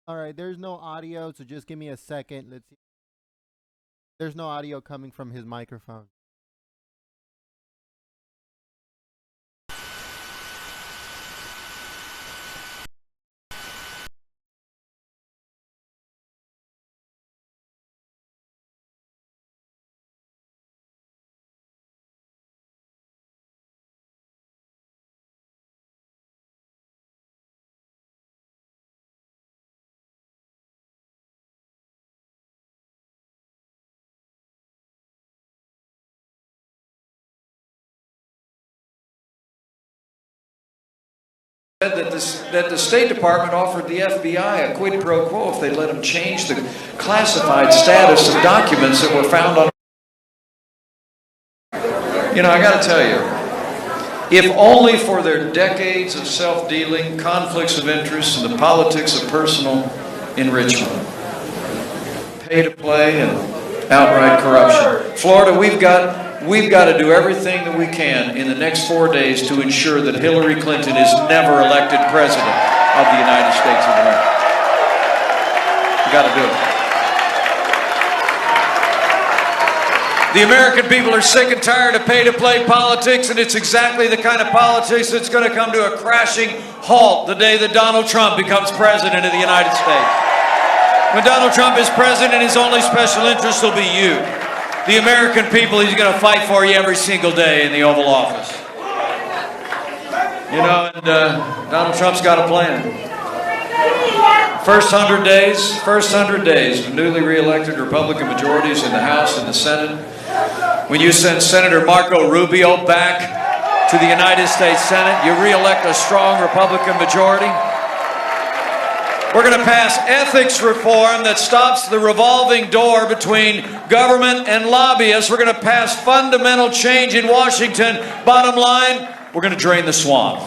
All right, there's no audio, so just give me a second. Let's see. There's no audio coming from his microphone. That the State Department offered the FBI a quid pro quo if they let them change the classified status of documents that were found on. You know, I got to tell you, if only for their decades of self-dealing, conflicts of interest, and the politics of personal enrichment, pay-to-play, and outright corruption. Florida, we've got to do everything that we can in the next 4 days to ensure that Hillary Clinton is never elected president of the United States of America. We've got to do it. The American people are sick and tired of pay-to-play politics, and it's exactly the kind of politics that's going to come to a crashing halt the day that Donald Trump becomes president of the United States. When Donald Trump is president, his only special interest will be you. The American people, he's going to fight for you every single day in the Oval Office. You know, and Donald Trump's got a plan. First 100 days of newly re-elected Republican majorities in the House and the Senate. When you send Senator Marco Rubio back to the United States Senate, you re-elect a strong Republican majority. We're going to pass ethics reform that stops the revolving door between government and lobbyists. We're going to pass fundamental change in Washington. Bottom line, we're going to drain the swamp.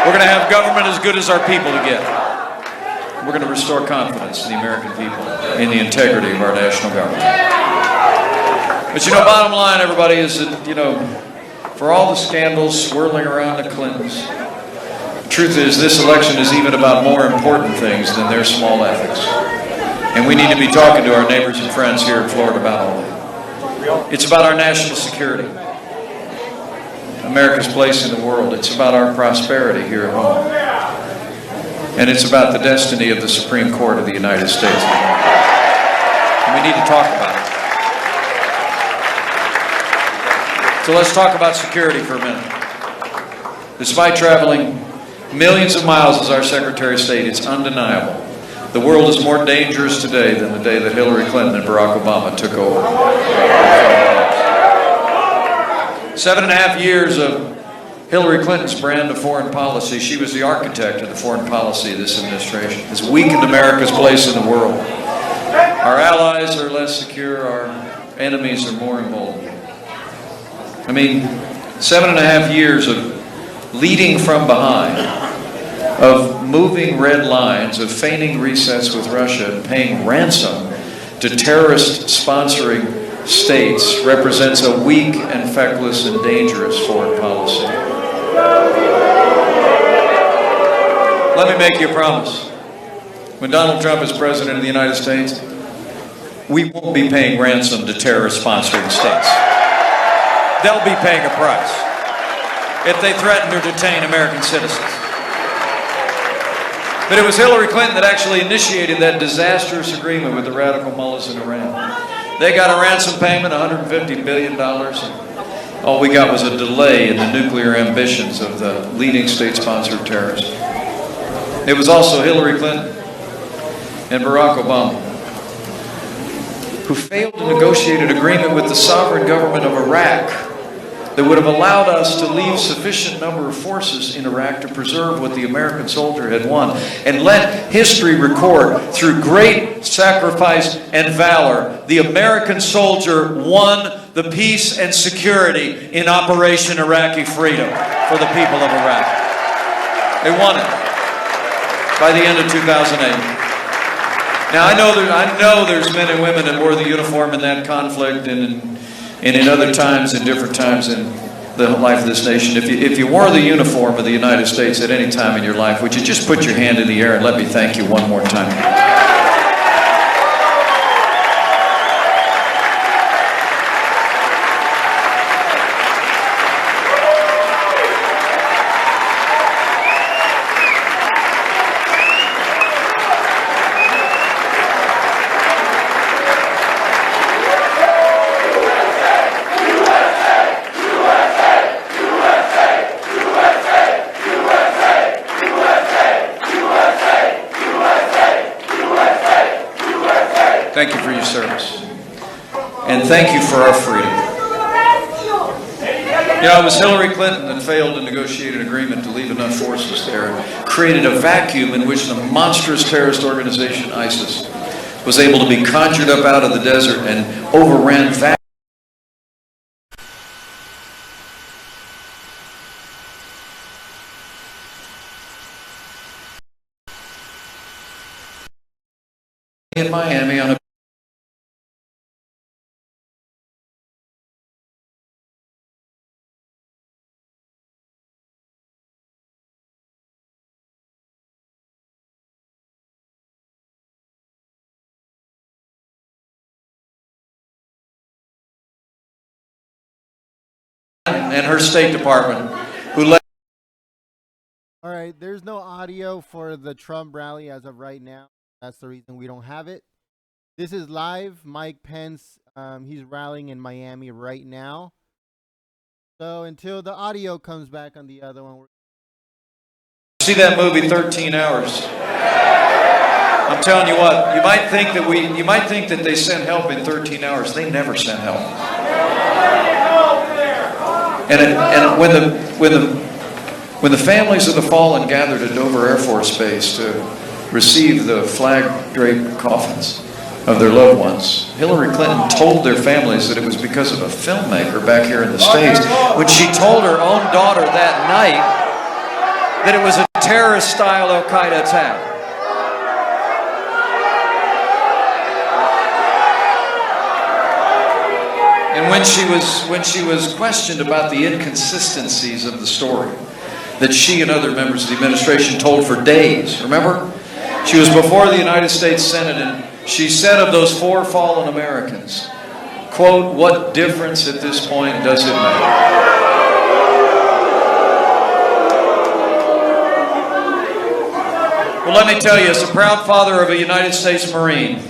We're going to have government as good as our people to get. We're going to restore confidence in the American people, in the integrity of our national government. But you know, bottom line, everybody, is that, you know, for all the scandals swirling around the Clintons, the truth is this election is even about more important things than their small ethics. And we need to be talking to our neighbors and friends here in Florida about all that. It's about our national security, America's place in the world. It's about our prosperity here at home. And it's about the destiny of the Supreme Court of the United States. And we need to talk about it. So let's talk about security for a minute. Despite traveling millions of miles as our Secretary of State, it's undeniable. The world is more dangerous today than the day that Hillary Clinton and Barack Obama took over. 7.5 years of Hillary Clinton's brand of foreign policy. She was the architect of the foreign policy of this administration. It's weakened America's place in the world. Our allies are less secure. Our enemies are more emboldened. I mean, 7.5 years of leading from behind, of moving red lines, of feigning recess with Russia and paying ransom to terrorist sponsoring states represents a weak and feckless and dangerous foreign policy. Let me make you a promise. When Donald Trump is president of the United States, we won't be paying ransom to terrorist-sponsoring states. They'll be paying a price if they threaten or detain American citizens. But it was Hillary Clinton that actually initiated that disastrous agreement with the radical mullahs in Iran. They got a ransom payment, $150 billion. And all we got was a delay in the nuclear ambitions of the leading state-sponsored terrorists. It was also Hillary Clinton and Barack Obama who failed to negotiate an agreement with the sovereign government of Iraq that would have allowed us to leave sufficient number of forces in Iraq to preserve what the American soldier had won, and let history record, through great sacrifice and valor, the American soldier won the peace and security in Operation Iraqi Freedom for the people of Iraq. They won it. by the end of 2008. Now, I know there's men and women that wore the uniform in that conflict and in other times, in different times in the life of this nation. If you wore the uniform of the United States at any time in your life, would you just put your hand in the air and let me thank you one more time? Thank you for your service. And thank you for our freedom. You know, it was Hillary Clinton that failed to negotiate an agreement to leave enough forces there and created a vacuum in which the monstrous terrorist organization ISIS was able to be conjured up out of the desert and overran vast in Miami on a and her State Department, who led. All right, there's no audio for the Trump rally as of right now. That's the reason we don't have it. This is live. Mike Pence, he's rallying in Miami right now. So until the audio comes back on the other one. See that movie 13 Hours? I'm telling you what, you might think that they sent help in 13 hours. They never sent help. And when the families of the fallen gathered at Dover Air Force Base to receive the flag-draped coffins of their loved ones, Hillary Clinton told their families that it was because of a filmmaker back here in the States. When she told her own daughter that night that it was a terrorist-style Al-Qaeda attack. And when she was questioned about the inconsistencies of the story that she and other members of the administration told for days, remember? She was before the United States Senate and she said of those 4 fallen Americans, quote, "What difference at this point does it make?" Well, let me tell you, as a proud father of a United States Marine,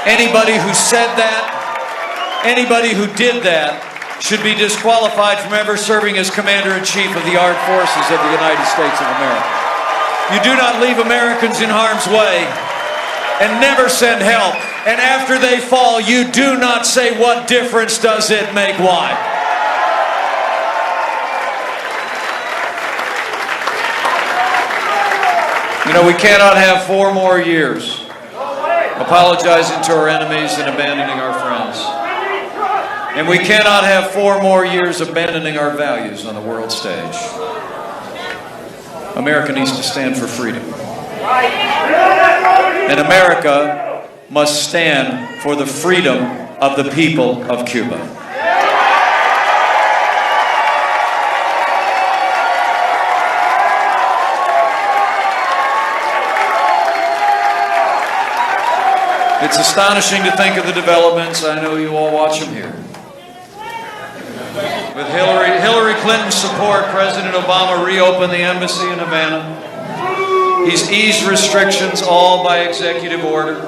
anybody who said that, anybody who did that should be disqualified from ever serving as Commander-in-Chief of the Armed Forces of the United States of America. You do not leave Americans in harm's way and never send help. And after they fall, you do not say, "What difference does it make?" Why? You know, we cannot have 4 more years apologizing to our enemies and abandoning our friends. And we cannot have 4 more years abandoning our values on the world stage. America needs to stand for freedom. And America must stand for the freedom of the people of Cuba. It's astonishing to think of the developments. I know you all watch them here. With Hillary Clinton's support, President Obama reopened the embassy in Havana. He's eased restrictions, all by executive order.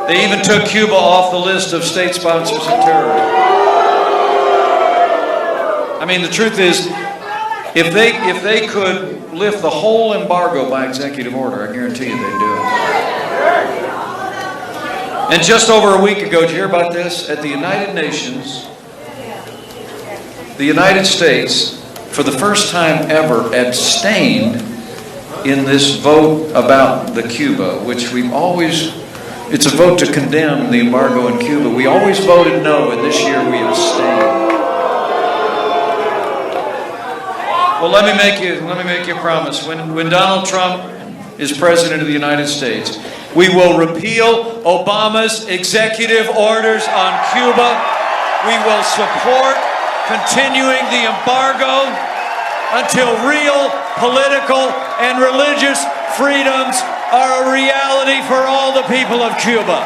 They even took Cuba off the list of state sponsors of terrorism. I mean, the truth is, if they could lift the whole embargo by executive order, I guarantee you they'd do it. And just over a week ago, did you hear about this? At the United Nations, the United States, for the first time ever, abstained in this vote about the Cuba, which we've always, it's a vote to condemn the embargo in Cuba. We always voted no, and this year we abstained. Well, let me make you a promise. When Donald Trump is President of the United States, we will repeal Obama's executive orders on Cuba. We will support continuing the embargo until real political and religious freedoms are a reality for all the people of Cuba.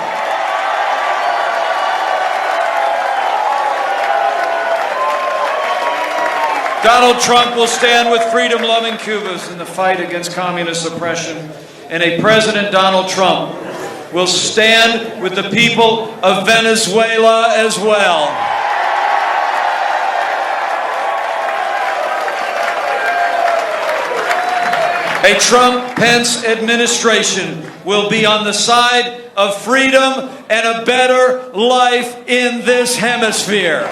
Donald Trump will stand with freedom-loving Cubans in the fight against communist oppression, and a President Donald Trump will stand with the people of Venezuela as well. A Trump-Pence administration will be on the side of freedom and a better life in this hemisphere.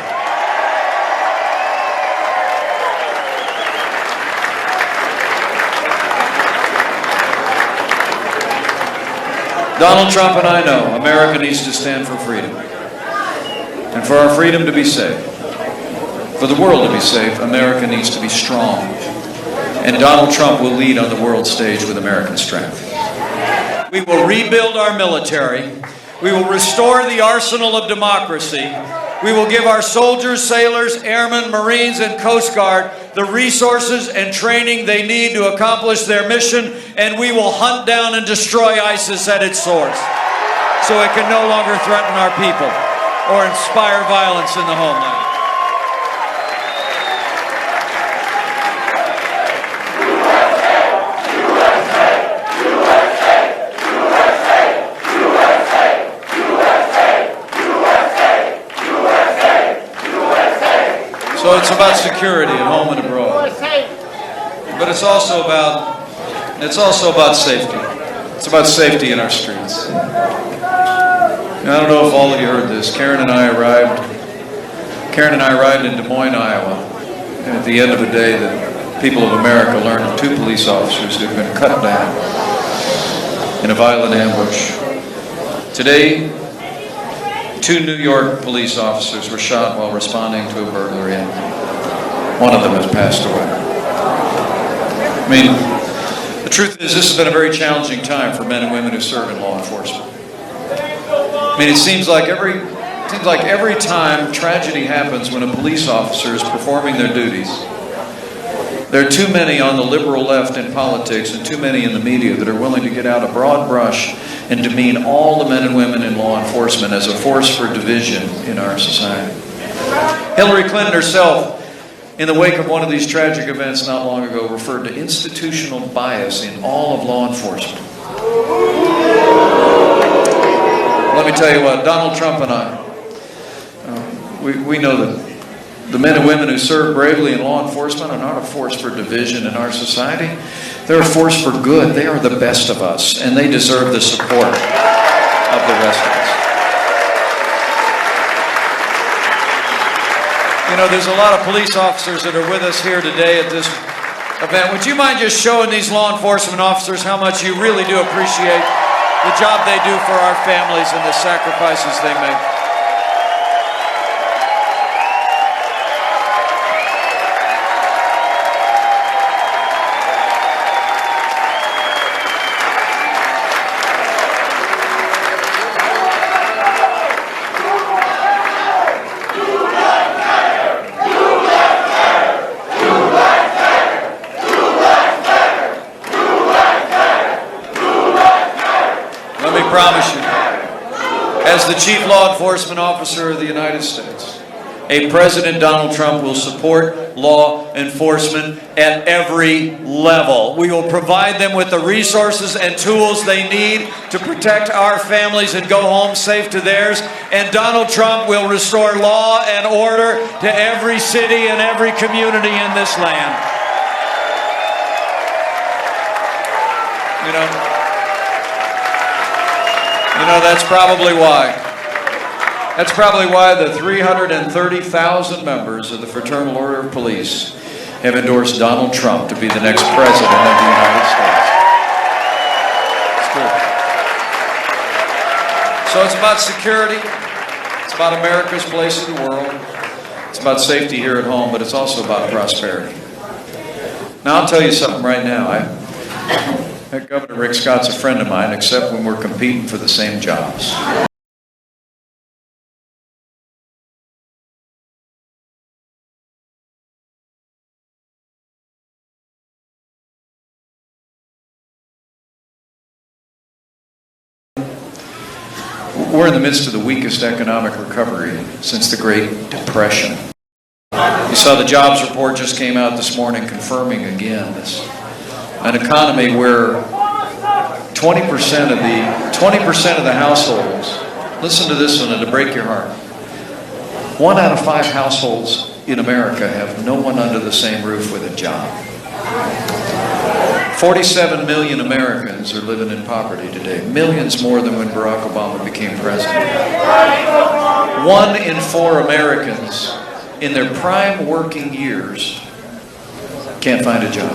Donald Trump and I know America needs to stand for freedom. And for our freedom to be safe, for the world to be safe, America needs to be strong. And Donald Trump will lead on the world stage with American strength. We will rebuild our military. We will restore the arsenal of democracy. We will give our soldiers, sailors, airmen, Marines, and Coast Guard the resources and training they need to accomplish their mission, and we will hunt down and destroy ISIS at its source so it can no longer threaten our people or inspire violence in the homeland. So it's about security at home and abroad. But it's also about safety. It's about safety in our streets. I don't know if all of you heard this. Karen and I arrived in Des Moines, Iowa. And at the end of the day, the people of America learned of 2 police officers who'd been cut down in a violent ambush. Today, 2 New York police officers were shot while responding to a burglary, and one of them has passed away. I mean, the truth is, this has been a very challenging time for men and women who serve in law enforcement. I mean, it seems like every time tragedy happens when a police officer is performing their duties, there are too many on the liberal left in politics and too many in the media that are willing to get out a broad brush and demean all the men and women in law enforcement as a force for division in our society. Hillary Clinton herself, in the wake of one of these tragic events not long ago, referred to institutional bias in all of law enforcement. Let me tell you what, Donald Trump and I, we know that the men and women who serve bravely in law enforcement are not a force for division in our society. They're a force for good. They are the best of us, and they deserve the support of the rest of us. You know, there's a lot of police officers that are with us here today at this event. Would you mind just showing these law enforcement officers how much you really do appreciate the job they do for our families and the sacrifices they make? Promise you, as the Chief Law Enforcement Officer of the United States, a President Donald Trump will support law enforcement at every level. We will provide them with the resources and tools they need to protect our families and go home safe to theirs. And Donald Trump will restore law and order to every city and every community in this land. You know, that's probably why. That's probably why the 330,000 members of the Fraternal Order of Police have endorsed Donald Trump to be the next president of the United States. It's true. So it's about security. It's about America's place in the world. It's about safety here at home, but it's also about prosperity. Now, I'll tell you something right now. Governor Rick Scott's a friend of mine, except when we're competing for the same jobs. We're in the midst of the weakest economic recovery since the Great Depression. You saw the jobs report just came out this morning confirming again this. An economy where 20% of the households, listen to this one, it'll break your heart. 1 out of 5 households in America have no one under the same roof with a job. 47 million Americans are living in poverty today, millions more than when Barack Obama became president. 1 in 4 Americans in their prime working years can't find a job.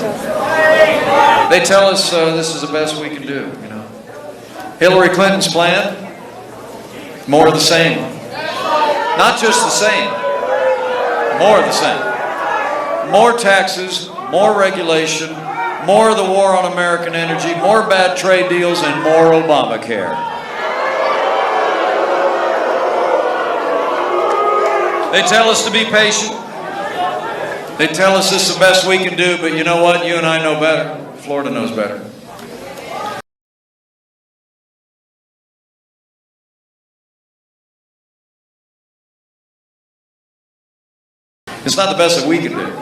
They tell us this is the best we can do, you know. Hillary Clinton's plan, more of the same. Not just the same, more of the same. More taxes, more regulation, more of the war on American energy, more bad trade deals, and more Obamacare. They tell us to be patient. They tell us this is the best we can do, but you know what? You and I know better. Florida knows better. It's not the best that we can do.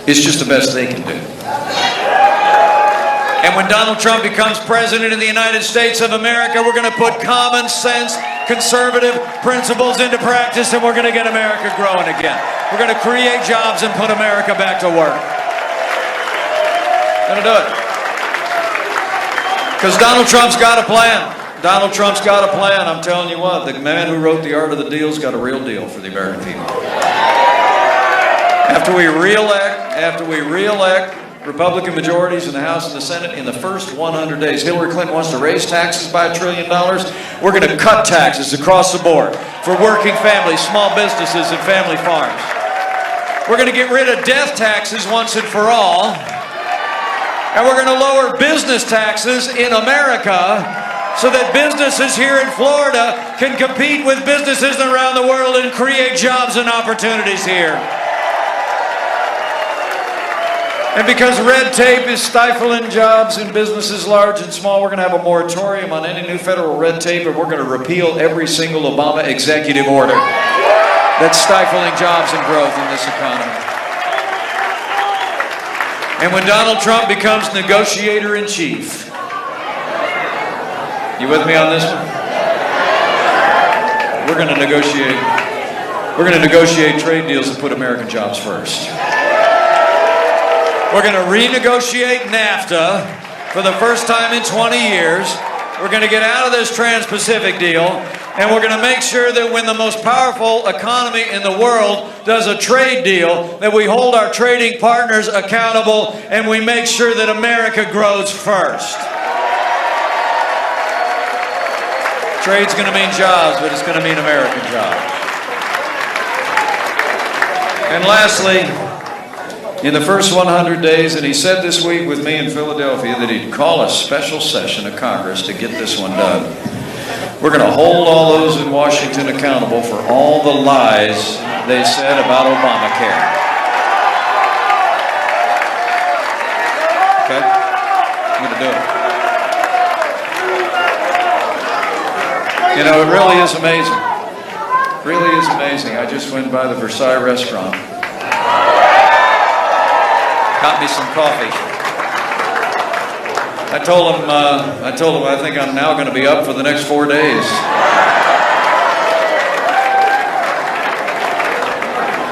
It's just the best they can do. And when Donald Trump becomes president of the United States of America, we're going to put common sense, conservative principles into practice, and we're going to get America growing again. We're going to create jobs and put America back to work. Going to do it. Because Donald Trump's got a plan. Donald Trump's got a plan. I'm telling you what, the man who wrote The Art of the Deal's got a real deal for the American people. After we reelect Republican majorities in the House and the Senate in the first 100 days, Hillary Clinton wants to raise taxes by $1 trillion. We're going to cut taxes across the board for working families, small businesses, and family farms. We're going to get rid of death taxes once and for all. And we're going to lower business taxes in America so that businesses here in Florida can compete with businesses around the world and create jobs and opportunities here. And because red tape is stifling jobs in businesses large and small, we're going to have a moratorium on any new federal red tape, and we're going to repeal every single Obama executive order that's stifling jobs and growth in this economy. And when Donald Trump becomes negotiator-in-chief, you with me on this one? We're going to negotiate trade deals that put American jobs first. We're going to renegotiate NAFTA for the first time in 20 years. We're going to get out of this Trans-Pacific deal, and we're going to make sure that when the most powerful economy in the world does a trade deal, that we hold our trading partners accountable and we make sure that America grows first. Trade's going to mean jobs, but it's going to mean American jobs. And lastly, in the first 100 days, and he said this week with me in Philadelphia that he'd call a special session of Congress to get this one done. We're going to hold all those in Washington accountable for all the lies they said about Obamacare. Okay? I'm going to do it. You know, it really is amazing. It really is amazing. I just went by the Versailles restaurant. Got me some coffee. I told him I think I'm now going to be up for the next 4 days.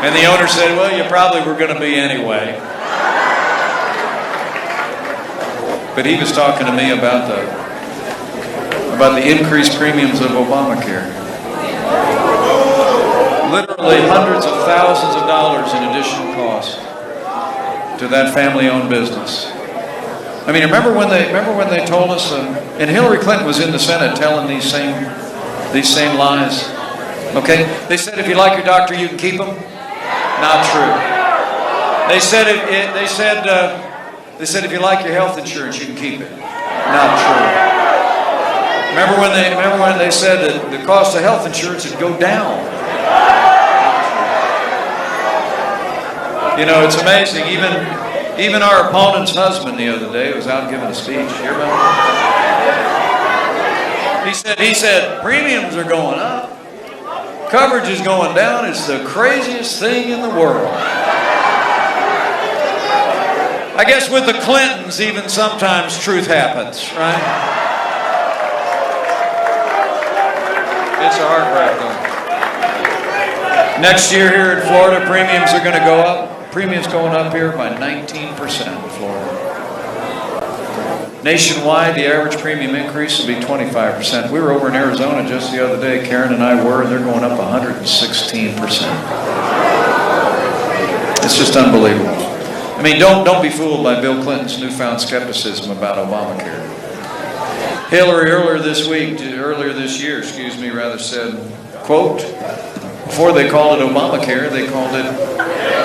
And the owner said, well, you probably were going to be anyway. But he was talking to me about the increased premiums of Obamacare. Literally hundreds of thousands of dollars in additional costs to that family-owned business. I mean, remember when they told us, and Hillary Clinton was in the Senate telling these same lies. Okay, they said if you like your doctor, you can keep him. Not true. They said They said if you like your health insurance, you can keep it. Not true. Remember when they said that the cost of health insurance would go down? You know, it's amazing. Even our opponent's husband the other day was out giving a speech. You hear about it? He said premiums are going up, coverage is going down. It's the craziest thing in the world. I guess with the Clintons, even sometimes truth happens, right? It's a heartbreak, though. Next year here in Florida, premiums are going to go up. Premiums going up here by 19% in Florida. Nationwide, the average premium increase will be 25%. We were over in Arizona just the other day. Karen and I were, and they're going up 116%. It's just unbelievable. I mean, don't be fooled by Bill Clinton's newfound skepticism about Obamacare. Hillary earlier this year, said, quote, before they called it Obamacare, they called it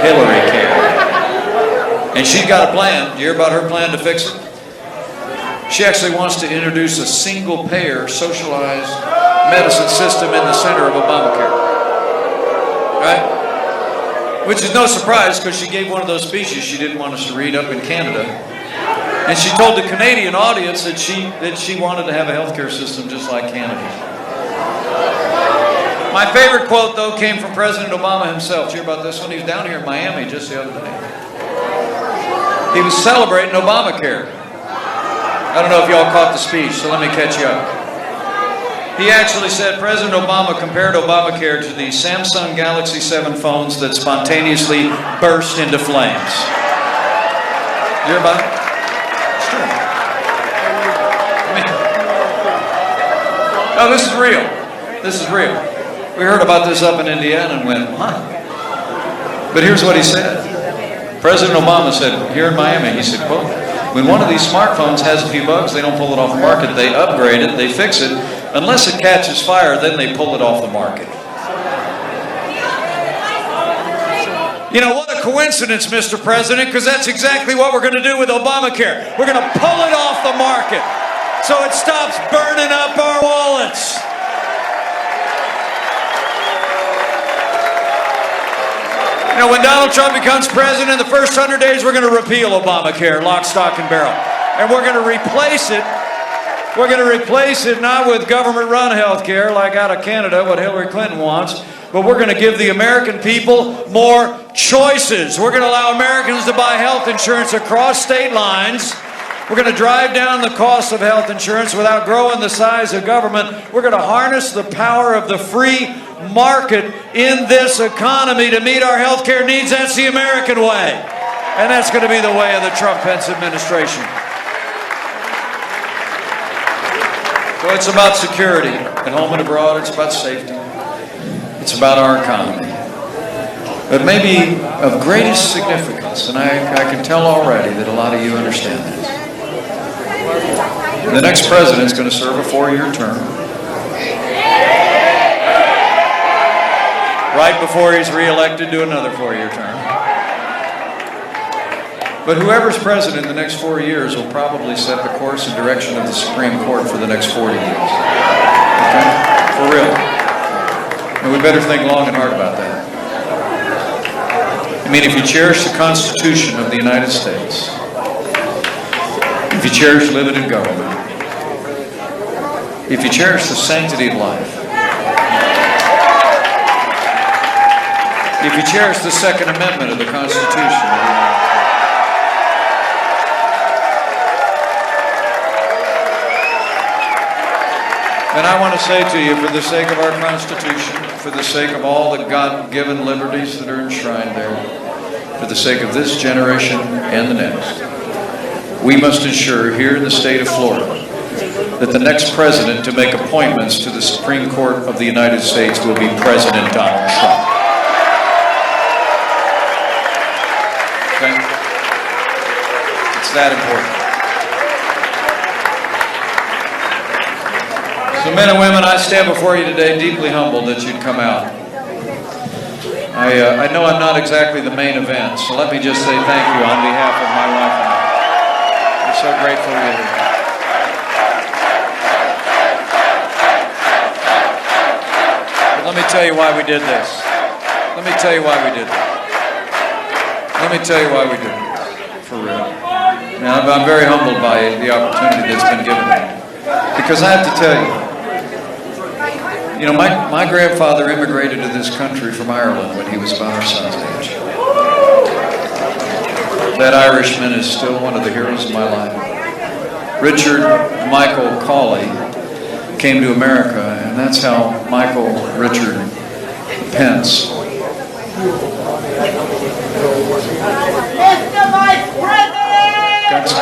Hillary Care. And she's got a plan. You hear about her plan to fix it? She actually wants to introduce a single-payer, socialized medicine system in the center of Obamacare. Right? Which is no surprise, because she gave one of those speeches she didn't want us to read up in Canada. And she told the Canadian audience that she wanted to have a healthcare system just like Canada. My favorite quote, though, came from President Obama himself. Did you hear about this one? He was down here in Miami just the other day. He was celebrating Obamacare. I don't know if y'all caught the speech, so let me catch you up. He actually said President Obama compared Obamacare to the Samsung Galaxy 7 phones that spontaneously burst into flames. You hear about it? It's true. No, this is real. This is real. We heard about this up in Indiana and went, what? But here's what he said. President Obama said, here in Miami, he said, quote, when one of these smartphones has a few bugs, they don't pull it off the market. They upgrade it, they fix it. Unless it catches fire, then they pull it off the market. You know, what a coincidence, Mr. President, because that's exactly what we're going to do with Obamacare. We're going to pull it off the market so it stops burning up our wallets. You know, when Donald Trump becomes president, the first 100 days, we're going to repeal Obamacare, lock, stock, and barrel. And we're going to replace it. We're going to replace it not with government-run health care like out of Canada, what Hillary Clinton wants, but we're going to give the American people more choices. We're going to allow Americans to buy health insurance across state lines. We're going to drive down the cost of health insurance without growing the size of government. We're going to harness the power of the free market in this economy to meet our health care needs. That's the American way. And that's going to be the way of the Trump-Pence administration. So it's about security at home and abroad. It's about safety. It's about our economy. But maybe of greatest significance, and I can tell already that a lot of you understand this. The next president is going to serve a 4-year term. Right before he's reelected to another 4-year term. But whoever's president in the next 4 years will probably set the course and direction of the Supreme Court for the next 40 years. Okay? For real. And we better think long and hard about that. I mean, if you cherish the Constitution of the United States, if you cherish limited government, if you cherish the sanctity of life, if you cherish the Second Amendment of the Constitution of the United States, and I want to say to you, for the sake of our Constitution, for the sake of all the God-given liberties that are enshrined there, for the sake of this generation and the next, we must ensure here in the state of Florida that the next president to make appointments to the Supreme Court of the United States will be President Donald Trump. Okay? It's that important. So men and women, I stand before you today deeply humbled that you'd come out. I know I'm not exactly the main event, so let me just say thank you on behalf of my wife and I. So grateful to be here. But let me tell you why we did this. Let me tell you why we did this. Let me tell you why we did this. For real. Now, I'm very humbled by the opportunity that's been given me. Because I have to tell you, my grandfather immigrated to this country from Ireland when he was about our son's age. That Irishman is still one of the heroes of my life. Richard Michael Cawley came to America, and that's how Michael Richard Pence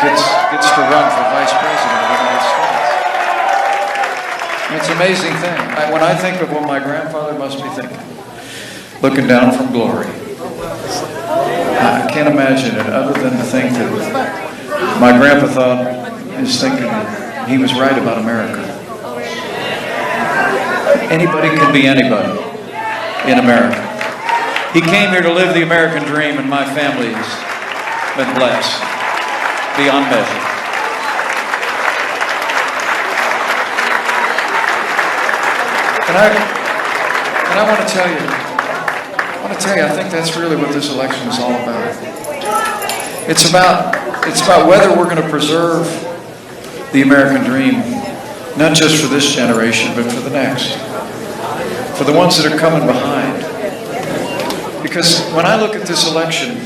gets to run for vice president of the United States. It's an amazing thing. When I think of what my grandfather must be thinking, looking down from glory, I can't imagine it other than to think that my grandpa is thinking he was right about America. Anybody can be anybody in America. He came here to live the American dream, and my family has been blessed beyond measure. And I want to tell you, I think that's really what this election is all about. It's about whether we're going to preserve the American dream, not just for this generation, but for the next, for the ones that are coming behind. Because when I look at this election,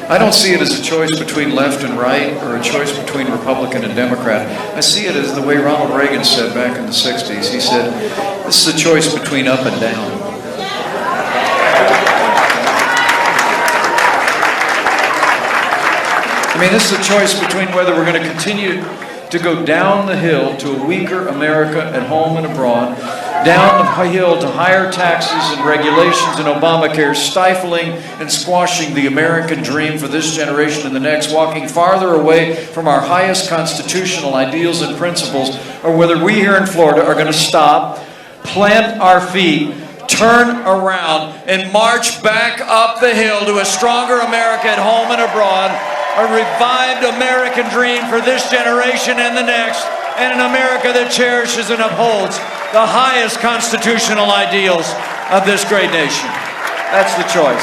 I don't see it as a choice between left and right or a choice between Republican and Democrat. I see it as the way Ronald Reagan said back in the 60s. He said, this is a choice between up and down. I mean, this is a choice between whether we're going to continue to go down the hill to a weaker America at home and abroad, down the hill to higher taxes and regulations and Obamacare, stifling and squashing the American dream for this generation and the next, walking farther away from our highest constitutional ideals and principles, or whether we here in Florida are going to stop, plant our feet, turn around, and march back up the hill to a stronger America at home and abroad, a revived American dream for this generation and the next, and an America that cherishes and upholds the highest constitutional ideals of this great nation. That's the choice.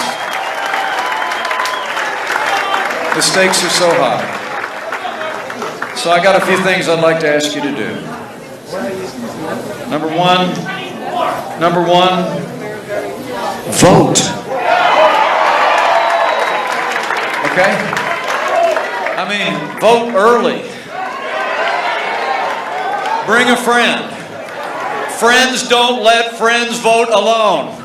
The stakes are so high. So I got a few things I'd like to ask you to do. Number one, vote. Okay? I mean, vote early. Bring a friend. Friends don't let friends vote alone.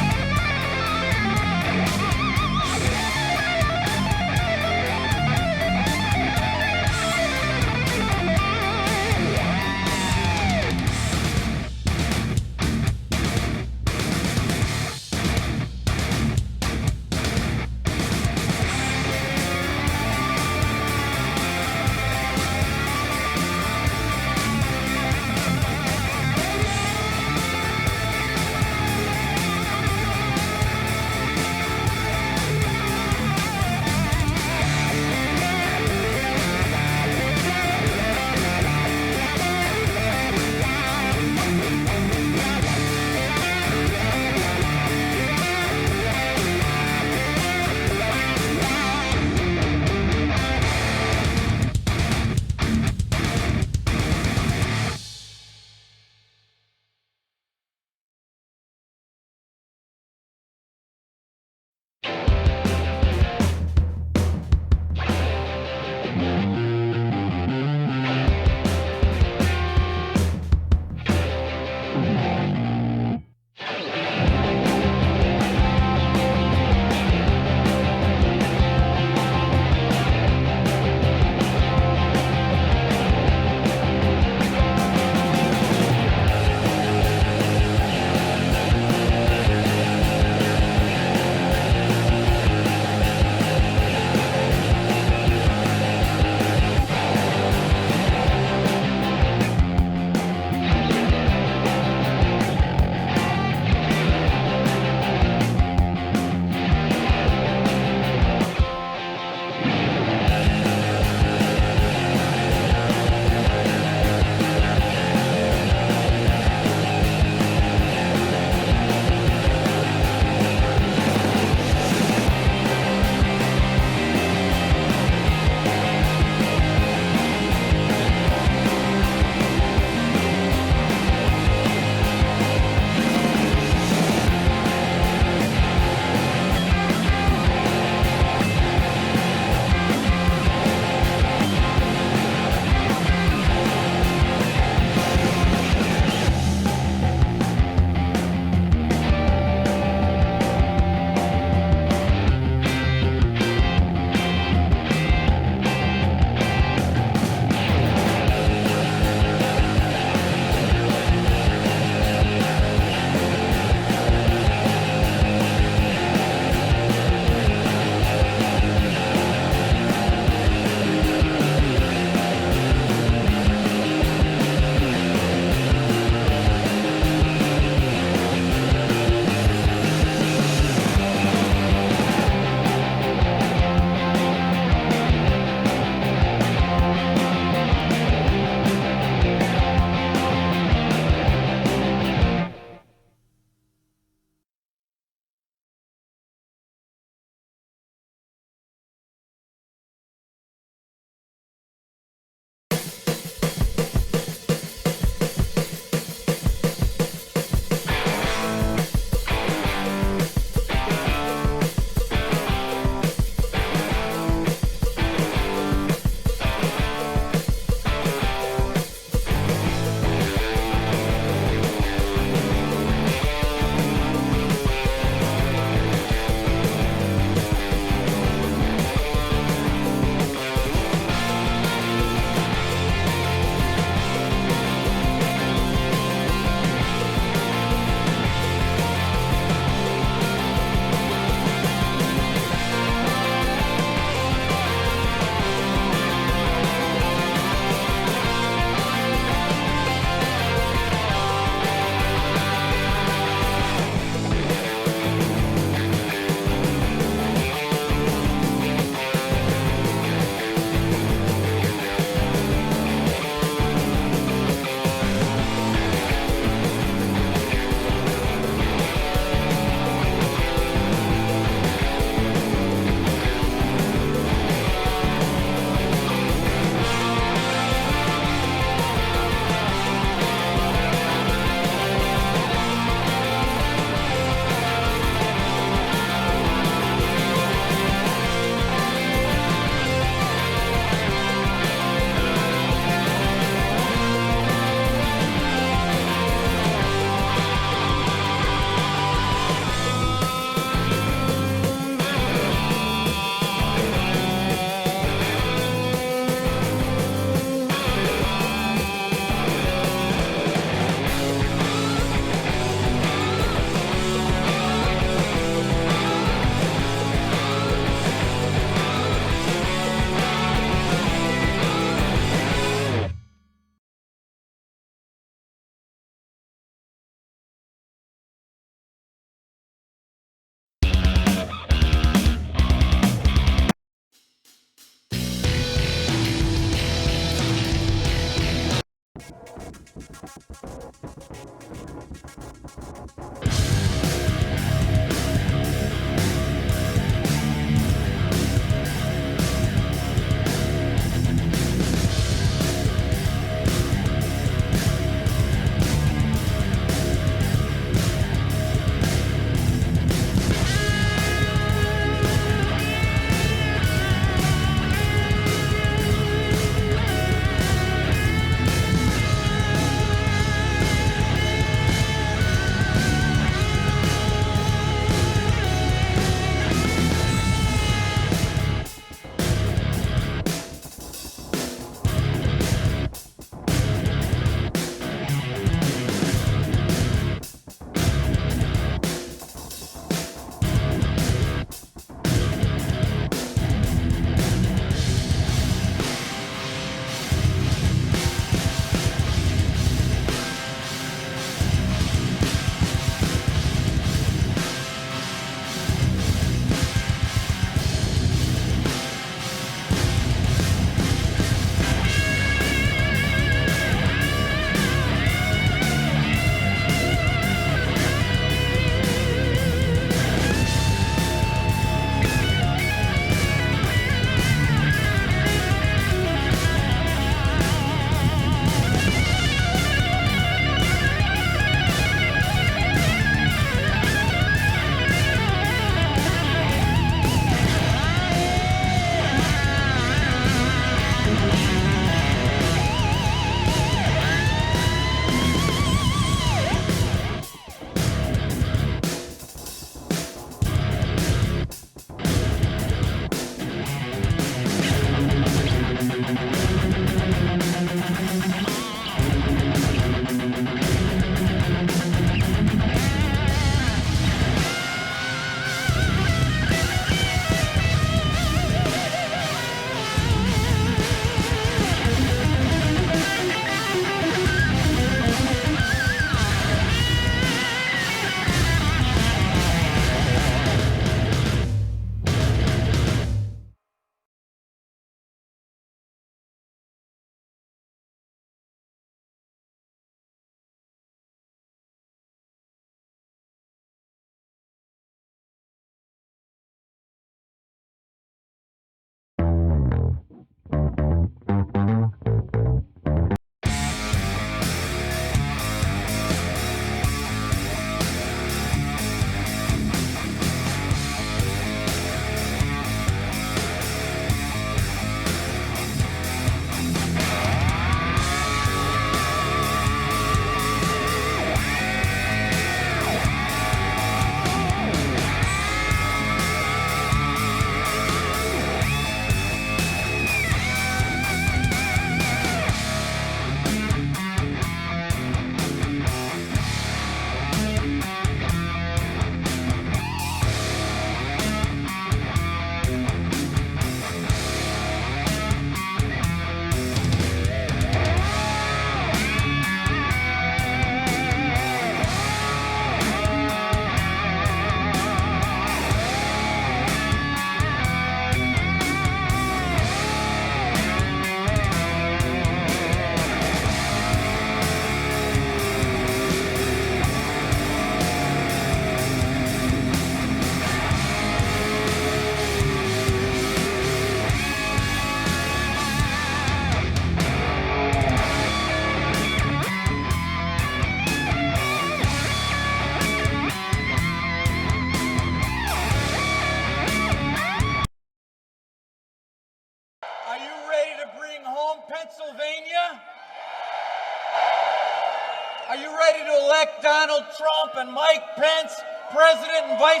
Are you ready to elect Donald Trump and Mike Pence, President and Vice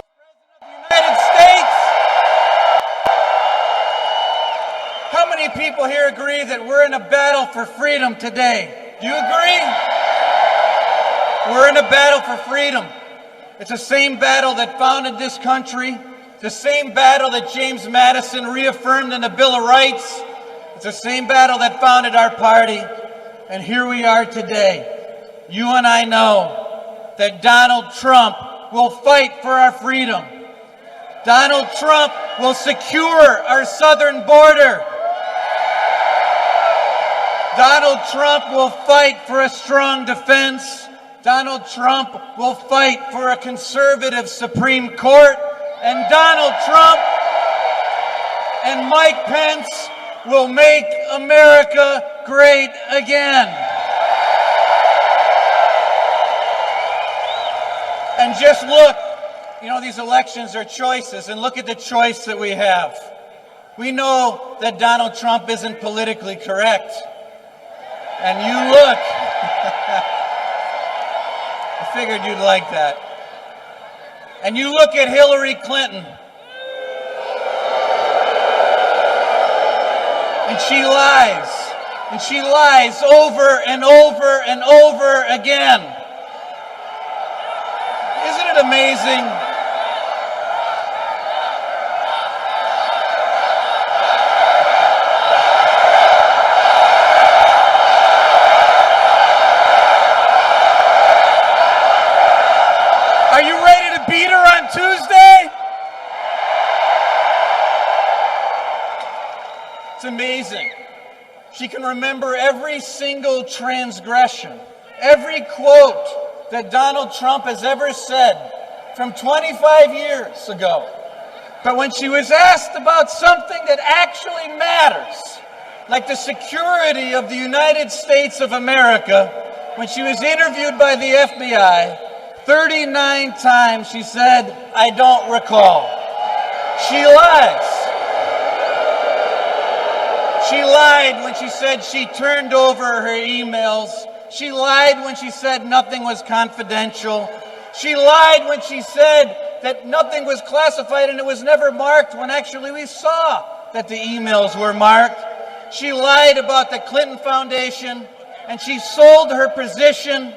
President of the United States? How many people here agree that we're in a battle for freedom today? Do you agree? We're in a battle for freedom. It's the same battle that founded this country, the same battle that James Madison reaffirmed in the Bill of Rights. It's the same battle that founded our party. And here we are today. You and I know that Donald Trump will fight for our freedom. Donald Trump will secure our southern border. Donald Trump will fight for a strong defense. Donald Trump will fight for a conservative Supreme Court. And Donald Trump and Mike Pence will make America great again. And just look, these elections are choices, and look at the choice that we have. We know that Donald Trump isn't politically correct. And you look, I figured you'd like that. And you look at Hillary Clinton, and she lies over and over and over again. Isn't it amazing? Are you ready to beat her on Tuesday? It's amazing. She can remember every single transgression, every quote that Donald Trump has ever said from 25 years ago. But when she was asked about something that actually matters, like the security of the United States of America, when she was interviewed by the FBI, 39 times she said, "I don't recall." She lies. She lied when she said she turned over her emails. She lied when she said nothing was confidential. She lied when she said that nothing was classified and it was never marked, when actually we saw that the emails were marked. She lied about the Clinton Foundation, and she sold her position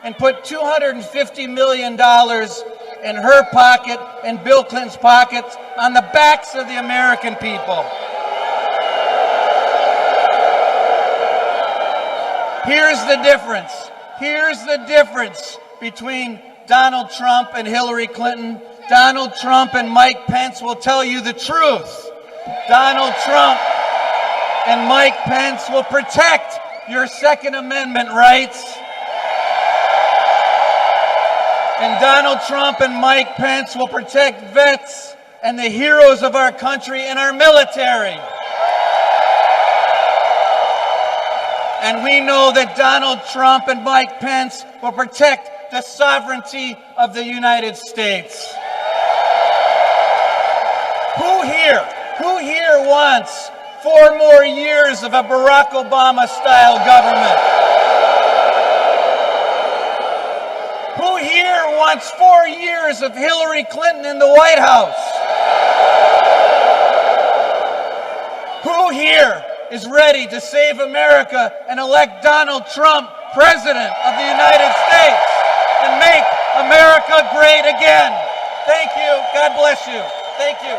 and put $250 million in her pocket and Bill Clinton's pockets on the backs of the American people. Here's the difference. Here's the difference between Donald Trump and Hillary Clinton. Donald Trump and Mike Pence will tell you the truth. Donald Trump and Mike Pence will protect your Second Amendment rights. And Donald Trump and Mike Pence will protect vets and the heroes of our country and our military. And we know that Donald Trump and Mike Pence will protect the sovereignty of the United States. Who here wants 4 more years of a Barack Obama-style government? Who here wants 4 years of Hillary Clinton in the White House? Who here is ready to save America and elect Donald Trump President of the United States and make America great again? Thank you. God bless you. Thank you.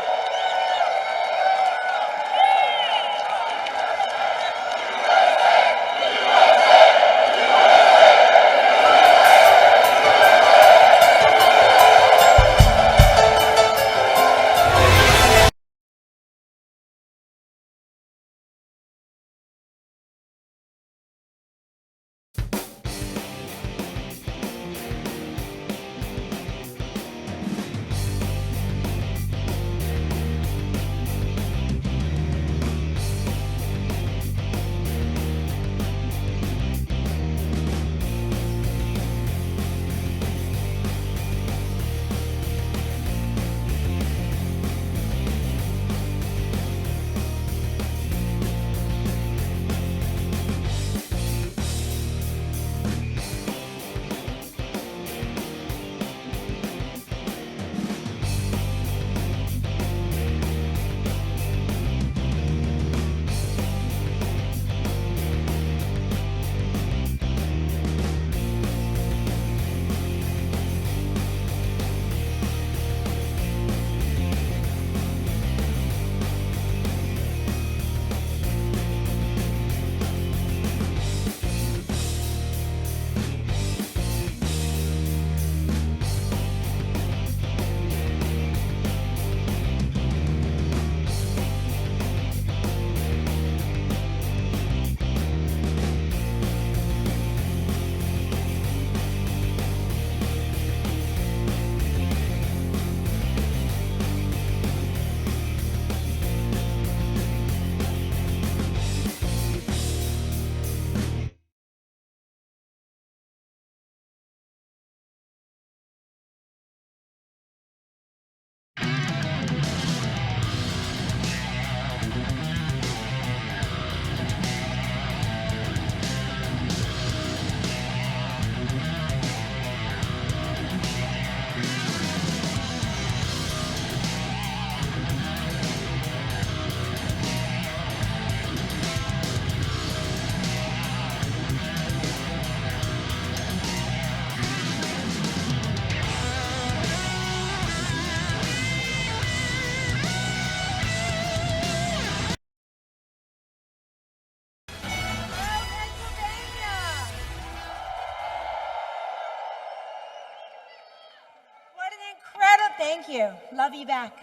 Thank you. Love you back.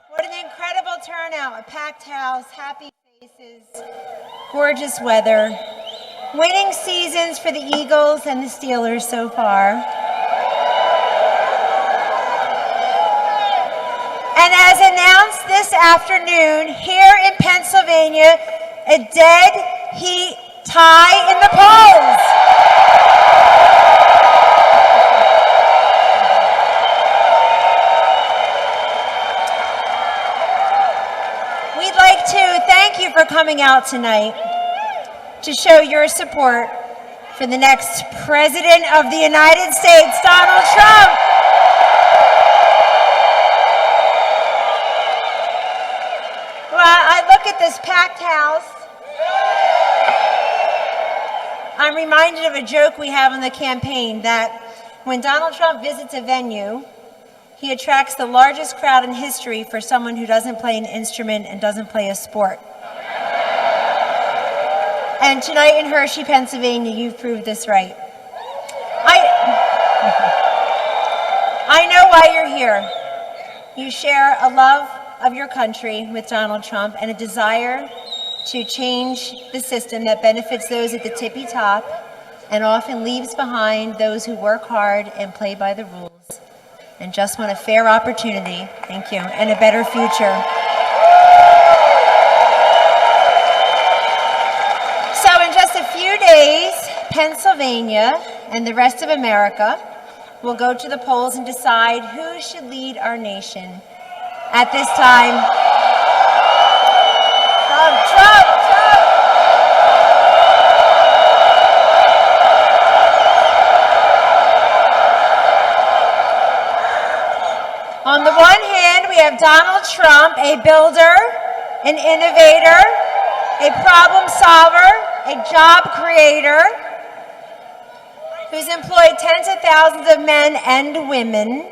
What an incredible turnout. A packed house, happy faces, gorgeous weather. Winning seasons for the Eagles and the Steelers so far. And as announced this afternoon, here in Pennsylvania, a dead heat tie in the polls. We'd like to thank you for coming out tonight to show your support for the next President of the United States, Donald Trump. Well, I look at this packed house. I'm reminded of a joke we have in the campaign that when Donald Trump visits a venue, he attracts the largest crowd in history for someone who doesn't play an instrument and doesn't play a sport. And tonight in Hershey, Pennsylvania, you've proved this right. I know why you're here. You share a love of your country with Donald Trump and a desire to change the system that benefits those at the tippy top and often leaves behind those who work hard and play by the rules and just want a fair opportunity, thank you, and a better future. So in just a few days, Pennsylvania and the rest of America will go to the polls and decide who should lead our nation at this time. Trump. On the one hand, we have Donald Trump, a builder, an innovator, a problem solver, a job creator, who's employed tens of thousands of men and women.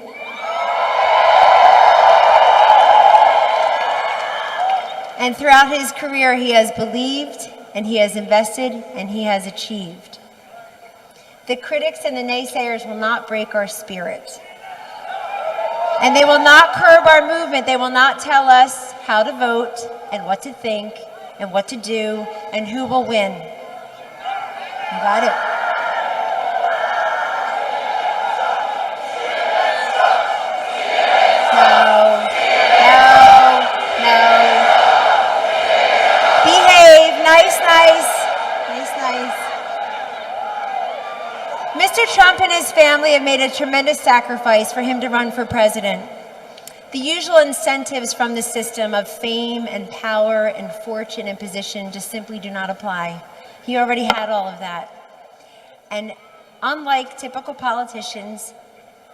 And throughout his career, he has believed, and he has invested, and he has achieved. The critics and the naysayers will not break our spirit. And they will not curb our movement. They will not tell us how to vote and what to think and what to do and who will win. You got it. No. Behave. Nice. Mr. Trump and his family have made a tremendous sacrifice for him to run for president. The usual incentives from the system of fame and power and fortune and position just simply do not apply. He already had all of that. And unlike typical politicians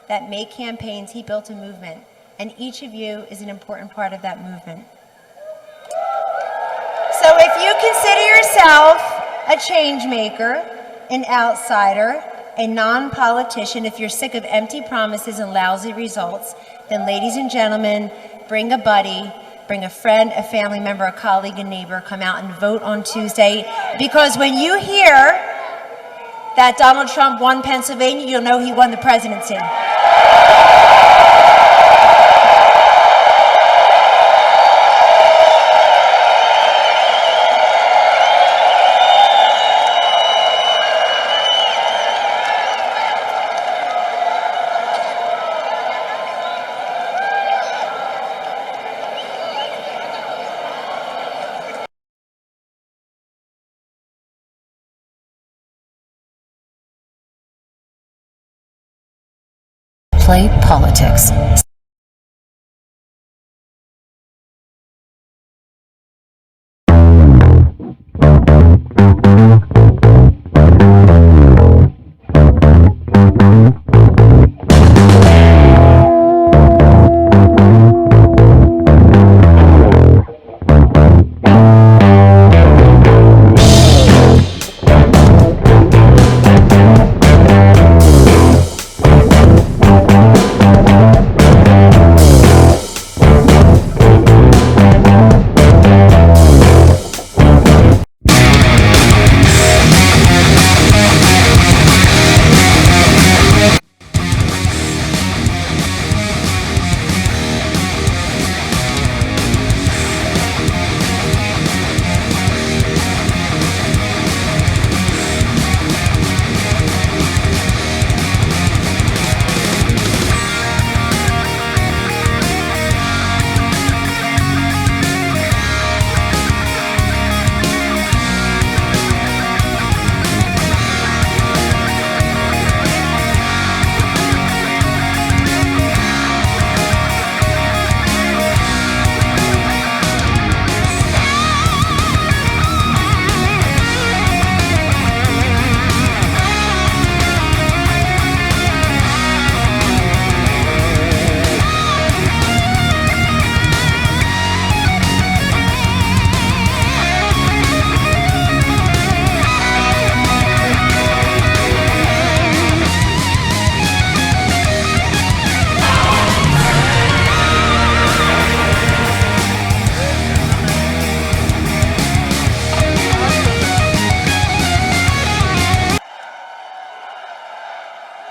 that make campaigns, he built a movement. And each of you is an important part of that movement. So if you consider yourself a change maker, an outsider, a non-politician, if you're sick of empty promises and lousy results, then ladies and gentlemen, bring a buddy, bring a friend, a family member, a colleague, a neighbor, come out and vote on Tuesday. Because when you hear that Donald Trump won Pennsylvania, you'll know he won the presidency. Play politics.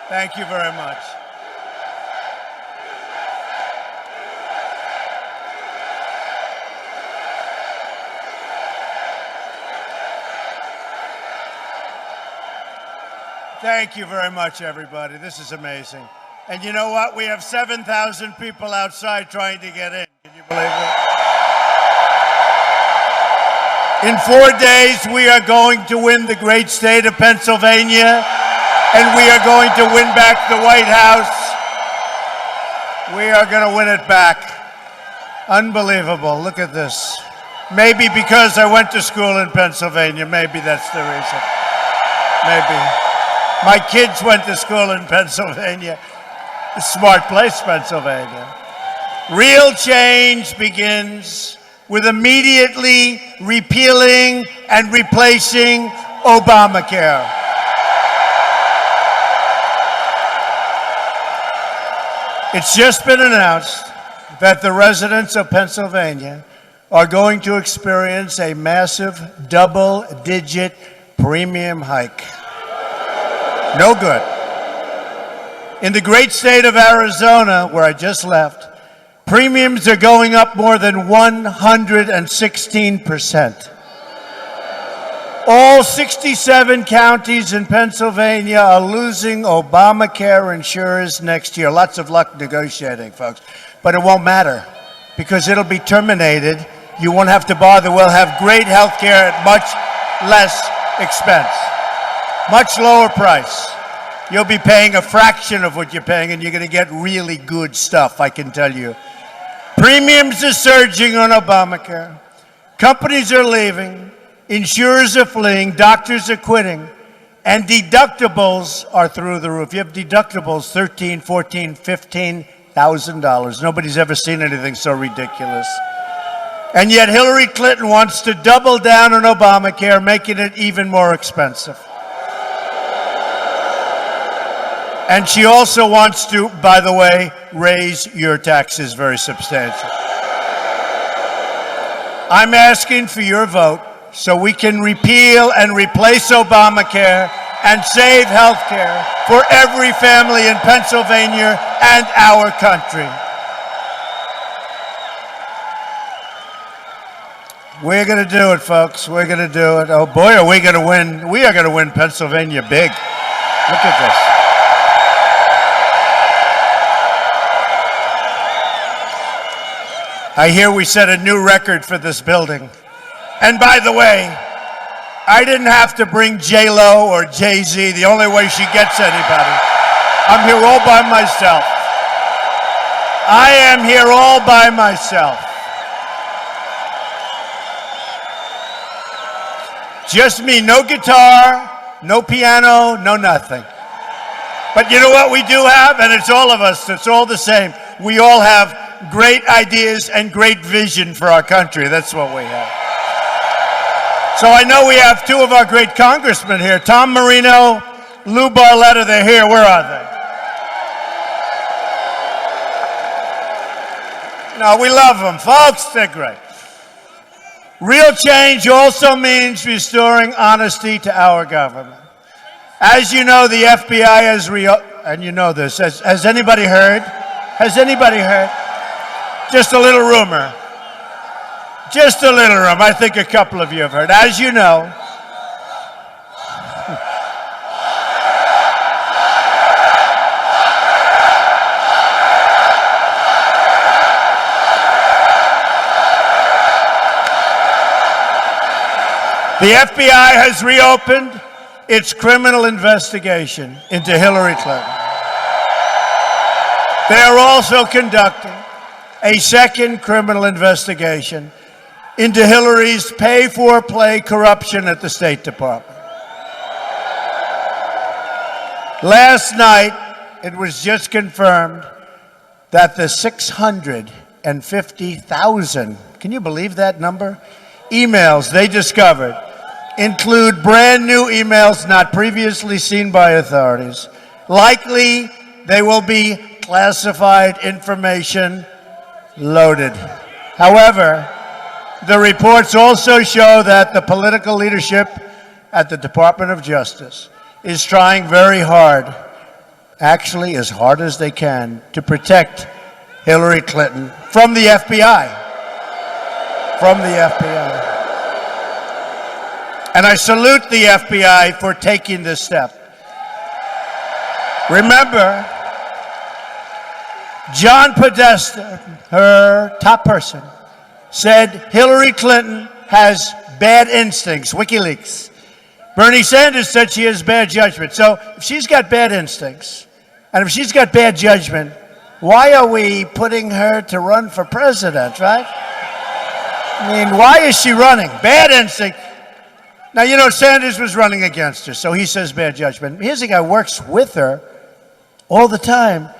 Thank you very much. Thank you very much, everybody. This is amazing. And you know what? We have 7,000 people outside trying to get in. Can you believe it? In 4 days, we are going to win the great state of Pennsylvania, and we are going to win back the White House. We are going to win it back. Unbelievable. Look at this. Maybe because I went to school in Pennsylvania. Maybe that's the reason. Maybe. My kids went to school in Pennsylvania. A smart place, Pennsylvania. Real change begins with immediately repealing and replacing Obamacare. It's just been announced that the residents of Pennsylvania are going to experience a massive double-digit premium hike. No good. In the great state of Arizona, where I just left, premiums are going up more than 116%. All 67 counties in Pennsylvania are losing Obamacare insurers next year. Lots of luck negotiating, folks. But it won't matter because it'll be terminated. You won't have to bother. We'll have great health care at much less expense, much lower price. You'll be paying a fraction of what you're paying, and you're going to get really good stuff, I can tell you. Premiums are surging on Obamacare. Companies are leaving. Insurers are fleeing. Doctors are quitting. And deductibles are through the roof. You have deductibles, $13,000, $14,000, $15,000. Nobody's ever seen anything so ridiculous. And yet Hillary Clinton wants to double down on Obamacare, making it even more expensive. And she also wants to, by the way, raise your taxes very substantially. I'm asking for your vote so we can repeal and replace Obamacare and save health care for every family in Pennsylvania and our country. We're going to do it, folks. We're going to do it. Oh, boy, are we going to win. We are going to win Pennsylvania big. Look at this. I hear we set a new record for this building. And by the way, I didn't have to bring J-Lo or Jay-Z, the only way she gets anybody. I'm here all by myself. I am here all by myself. Just me, no guitar, no piano, no nothing. But you know what we do have? And it's all of us, it's all the same. We all have great ideas and great vision for our country. That's what we have. So I know we have two of our great congressmen here, Tom Marino, Lou Barletta. They're here. Where are they? No, we love them, folks. They're great. Real change also means restoring honesty to our government. As you know, the FBI has and you know this. Has anybody heard? Has anybody heard? Just a little rumor. Just a little rumor. I think a couple of you have heard. As you know, the FBI has reopened its criminal investigation into Hillary Clinton. They are also conducting a second criminal investigation into Hillary's pay-for-play corruption at the State Department. Last night, it was just confirmed that the 650,000, can you believe that number? Emails they discovered include brand new emails not previously seen by authorities. Likely, they will be classified information loaded. However, the reports also show that the political leadership at the Department of Justice is trying very hard actually as hard as they can to protect Hillary Clinton from the FBI. From the FBI. And I salute the FBI for taking this step. Remember, John Podesta, her top person, said Hillary Clinton has bad instincts, WikiLeaks. Bernie Sanders said she has bad judgment. So if she's got bad instincts, and if she's got bad judgment, why are we putting her to run for president, right? I mean, why is she running? Bad instinct. Now, you know, Sanders was running against her, so he says bad judgment. Here's a guy who works with her all the time,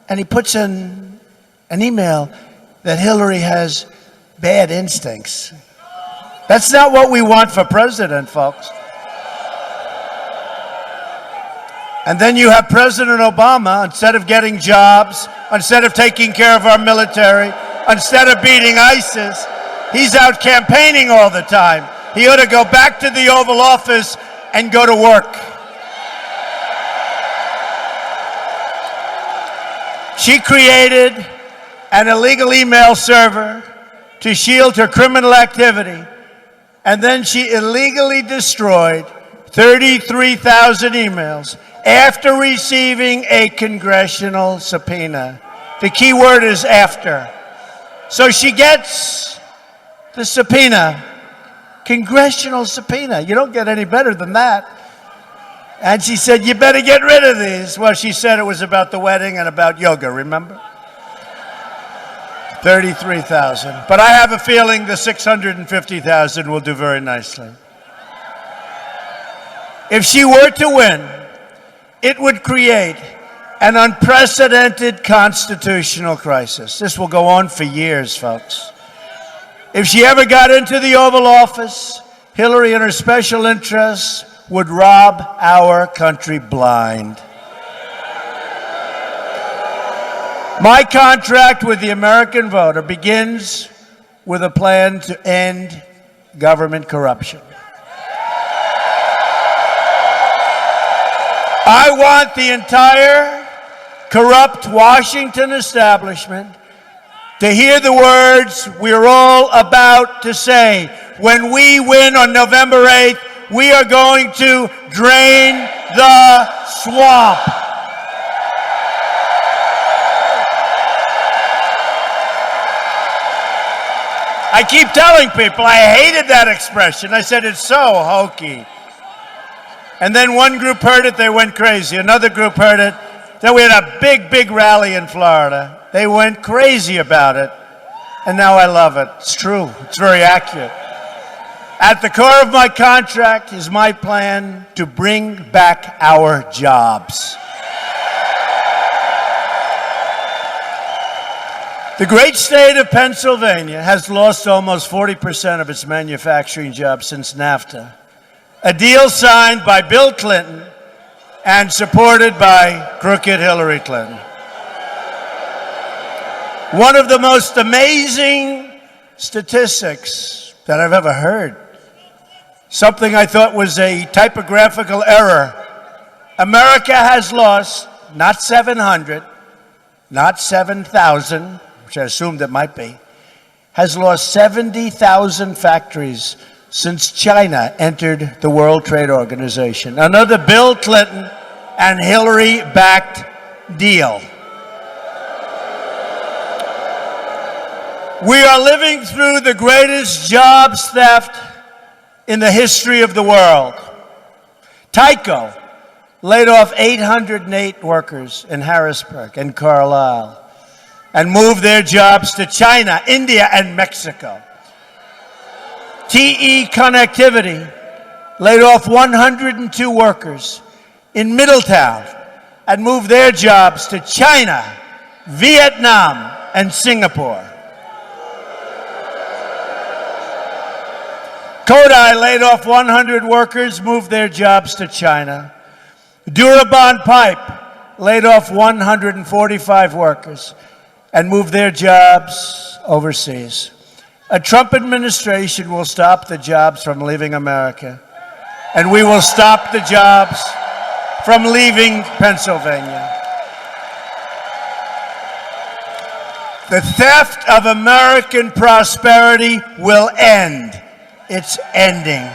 and he puts in an email that Hillary has bad instincts. That's not what we want for president, folks. And then you have President Obama, instead of getting jobs, instead of taking care of our military, instead of beating ISIS, he's out campaigning all the time. He ought to go back to the Oval Office and go to work. She created an illegal email server to shield her criminal activity, and then she illegally destroyed 33,000 emails after receiving a congressional subpoena. The key word is after. So she gets the subpoena, congressional subpoena. You don't get any better than that. And she said, you better get rid of these. Well, she said it was about the wedding and about yoga, remember? 33,000. But I have a feeling the 650,000 will do very nicely. If she were to win, it would create an unprecedented constitutional crisis. This will go on for years, folks. If she ever got into the Oval Office, Hillary and her special interests would rob our country blind. My contract with the American voter begins with a plan to end government corruption. I want the entire corrupt Washington establishment to hear the words we're all about to say. When we win on November 8th, we are going to drain the swamp. I keep telling people I hated that expression. I said it's so hokey. And then one group heard it, they went crazy. Another group heard it. Then we had a big, big rally in Florida. They went crazy about it. And now I love it. It's true. It's very accurate. At the core of my contract is my plan to bring back our jobs. The great state of Pennsylvania has lost almost 40% of its manufacturing jobs since NAFTA, a deal signed by Bill Clinton and supported by crooked Hillary Clinton. One of the most amazing statistics that I've ever heard, something I thought was a typographical error. America has lost not 700, not 7,000, which I assumed it might be, has lost 70,000 factories since China entered the World Trade Organization. Another Bill Clinton and Hillary-backed deal. We are living through the greatest jobs theft in the history of the world. Tyco laid off 808 workers in Harrisburg and Carlisle and moved their jobs to China, India, and Mexico. TE Connectivity laid off 102 workers in Middletown and moved their jobs to China, Vietnam, and Singapore. Kodai laid off 100 workers, moved their jobs to China. Durabond Pipe laid off 145 workers and moved their jobs overseas. A Trump administration will stop the jobs from leaving America, and we will stop the jobs from leaving Pennsylvania. The theft of American prosperity will end. It's ending.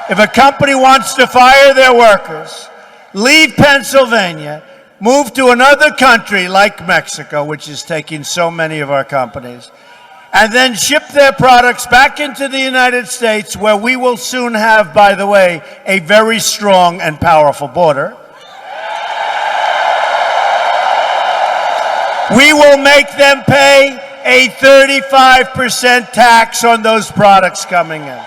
If a company wants to fire their workers, leave Pennsylvania, move to another country like Mexico, which is taking so many of our companies, and then ship their products back into the United States, where we will soon have, by the way, a very strong and powerful border, we will make them pay a 35% tax on those products coming in.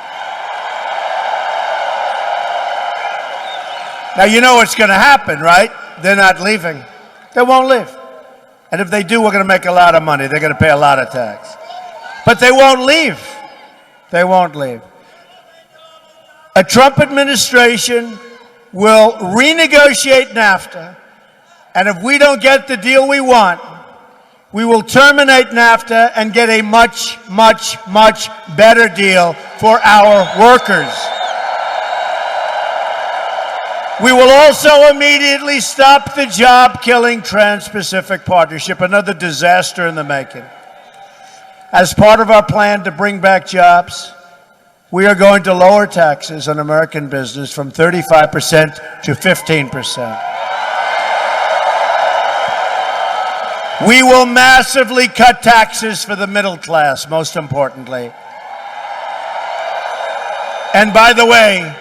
Now, you know what's going to happen, right? They're not leaving. They won't leave. And if they do, we're going to make a lot of money. They're going to pay a lot of tax. But they won't leave. They won't leave. A Trump administration will renegotiate NAFTA, and if we don't get the deal we want, we will terminate NAFTA and get a much, much, much better deal for our workers. We will also immediately stop the job-killing Trans-Pacific Partnership, another disaster in the making. As part of our plan to bring back jobs, we are going to lower taxes on American business from 35% to 15%. We will massively cut taxes for the middle class, most importantly. And by the way,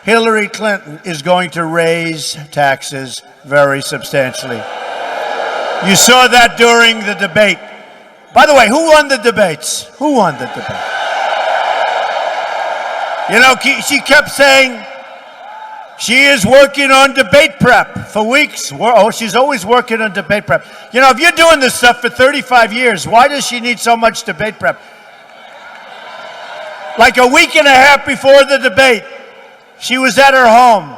Hillary Clinton is going to raise taxes very substantially. You saw that during the debate. By the way, who won the debates? Who won the debate? You know, she kept saying she is working on debate prep for weeks. Oh, she's always working on debate prep. You know, if you're doing this stuff for 35 years, why does she need so much debate prep? Like a week and a half before the debate, she was at her home.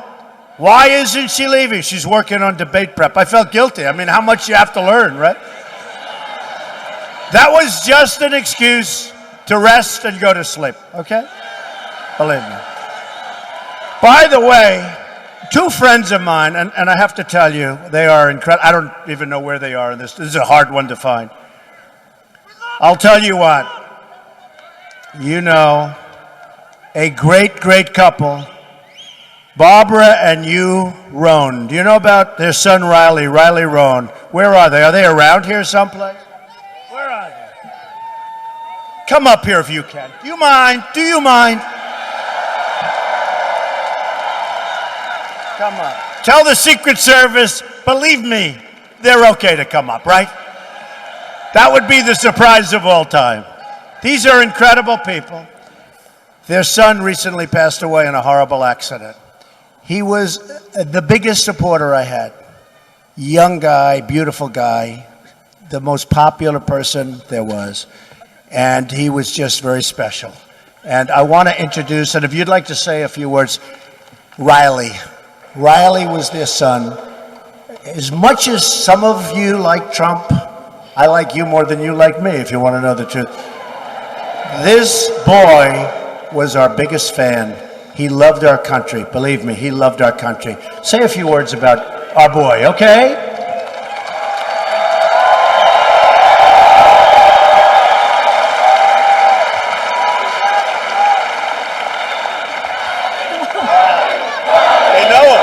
Why isn't she leaving? She's working on debate prep. I felt guilty. I mean, how much you have to learn, right? That was just an excuse to rest and go to sleep, okay? Believe me. By the way, two friends of mine, and I have to tell you, they are incredible. I don't even know where they are in this. This is a hard one to find. I'll tell you what. You know, a great, great couple, Barbara and Hugh Rohn. Do you know about their son Riley Rohn? Where are they? Are they around here someplace? Where are they? Come up here if you can. Do you mind? Do you mind? Come up. Tell the Secret Service, believe me, they're okay to come up, right? That would be the surprise of all time. These are incredible people. Their son recently passed away in a horrible accident. He was the biggest supporter I had. Young guy, beautiful guy, the most popular person there was. And he was just very special. And I want to introduce, and if you'd like to say a few words, Riley. Riley was their son. As much as some of you like Trump, I like you more than you like me, if you want to know the truth. This boy was our biggest fan. He loved our country. Believe me, he loved our country. Say a few words about our boy, okay? They know him.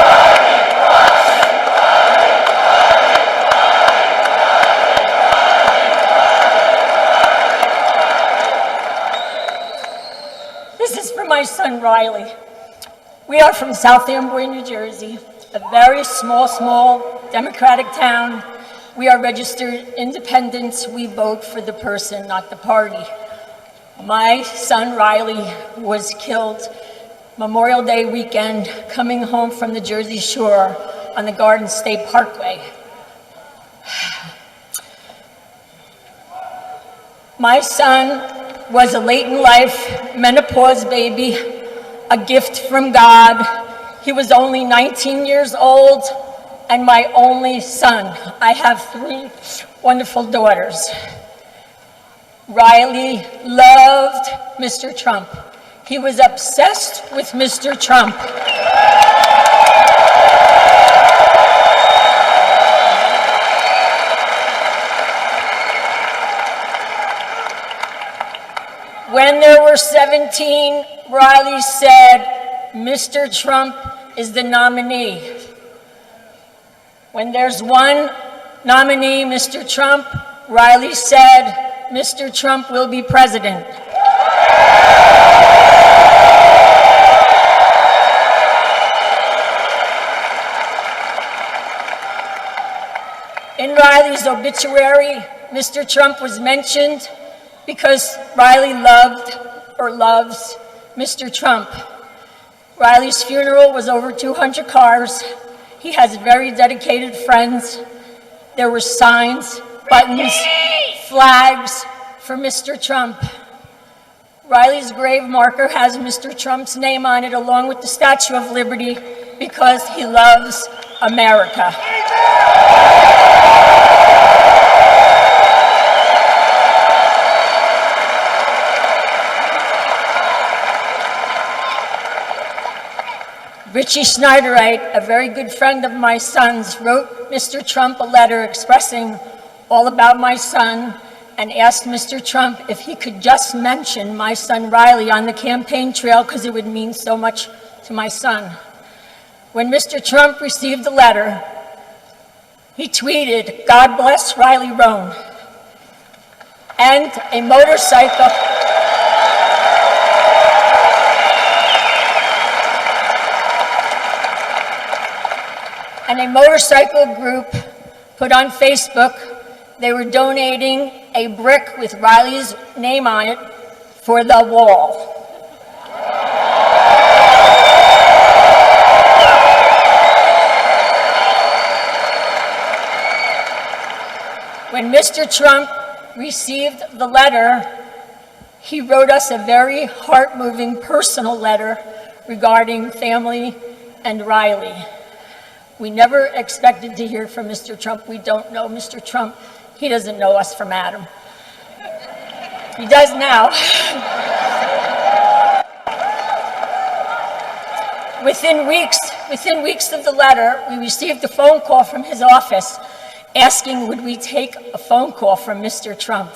This is for my son, Riley. We are from South Amboy, New Jersey, a very small Democratic town. We are registered independents. We vote for the person, not the party. My son, Riley, was killed Memorial Day weekend coming home from the Jersey Shore on the Garden State Parkway. My son was a late-in-life menopause baby, a gift from God. He was only 19 years old and my only son. I have 3 wonderful daughters. Riley loved Mr. Trump. He was obsessed with Mr. Trump. number 17, Riley said, Mr. Trump is the nominee. When there's one nominee, Mr. Trump, Riley said, Mr. Trump will be president. In Riley's obituary, Mr. Trump was mentioned because Riley loved or loves Mr. Trump. Riley's funeral was over 200 cars. He has very dedicated friends. There were signs, buttons, flags for Mr. Trump. Riley's grave marker has Mr. Trump's name on it along with the Statue of Liberty because he loves America. Richie Schneiderite, a very good friend of my son's, wrote Mr. Trump a letter expressing all about my son and asked Mr. Trump if he could just mention my son Riley on the campaign trail because it would mean so much to my son. When Mr. Trump received the letter, he tweeted, "God bless Riley Roan," and a motorcycle. And a motorcycle group put on Facebook, they were donating a brick with Riley's name on it for the wall. When Mr. Trump received the letter, he wrote us a very heart-moving personal letter regarding family and Riley. We never expected to hear from Mr. Trump. We don't know Mr. Trump. He doesn't know us from Adam. He does now. Within weeks of the letter, we received a phone call from his office asking would we take a phone call from Mr. Trump.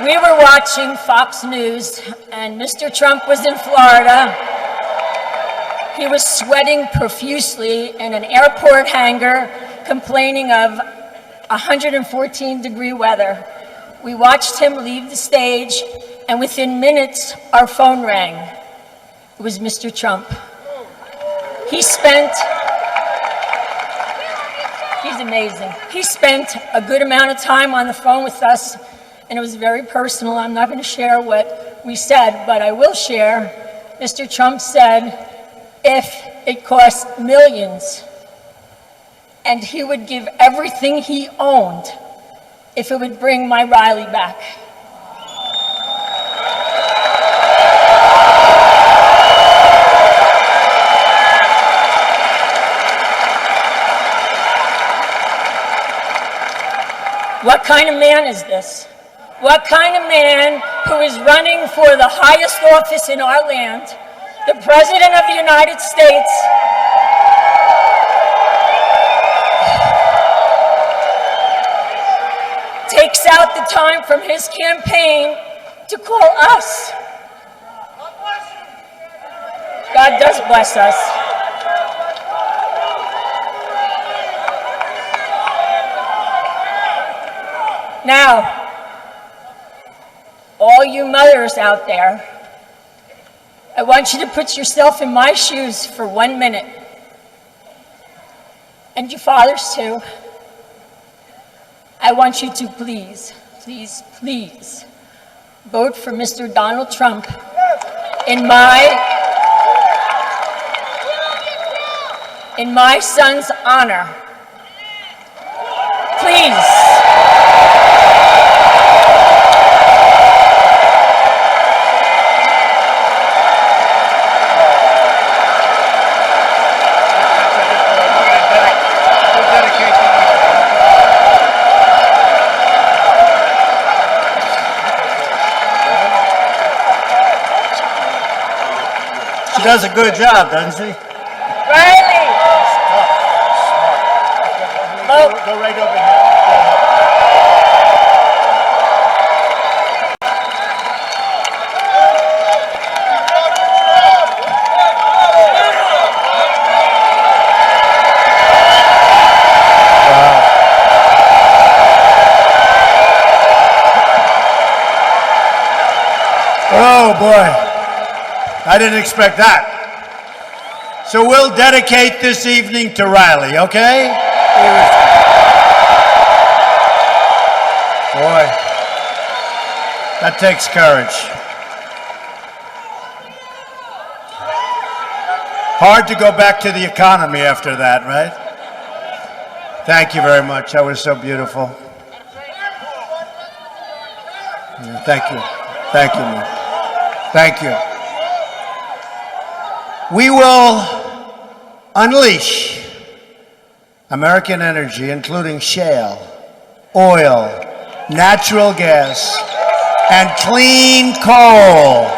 We were watching Fox News, and Mr. Trump was in Florida. He was sweating profusely in an airport hangar, complaining of 114-degree weather. We watched him leave the stage, and within minutes, our phone rang. It was Mr. Trump. He's amazing. He spent a good amount of time on the phone with us, and it was very personal. I'm not going to share what we said, but I will share. Mr. Trump said if it cost millions, and he would give everything he owned if it would bring my Riley back. What kind of man is this? What kind of man who is running for the highest office in our land, the President of the United States, takes out the time from his campaign to call us? God does bless us. Now, all you mothers out there, I want you to put yourself in my shoes for 1 minute. And you fathers too. I want you to please, please, please vote for Mr. Donald Trump in my son's honor. Please. does a good job, doesn't she? Riley! Go right over here. Oh boy, I didn't expect that. So we'll dedicate this evening to Riley, okay? Boy, that takes courage. Hard to go back to the economy after that, right? Thank you very much. That was so beautiful. Yeah, thank you. Thank you, man. Thank you. We will unleash American energy, including shale, oil, natural gas, and clean coal.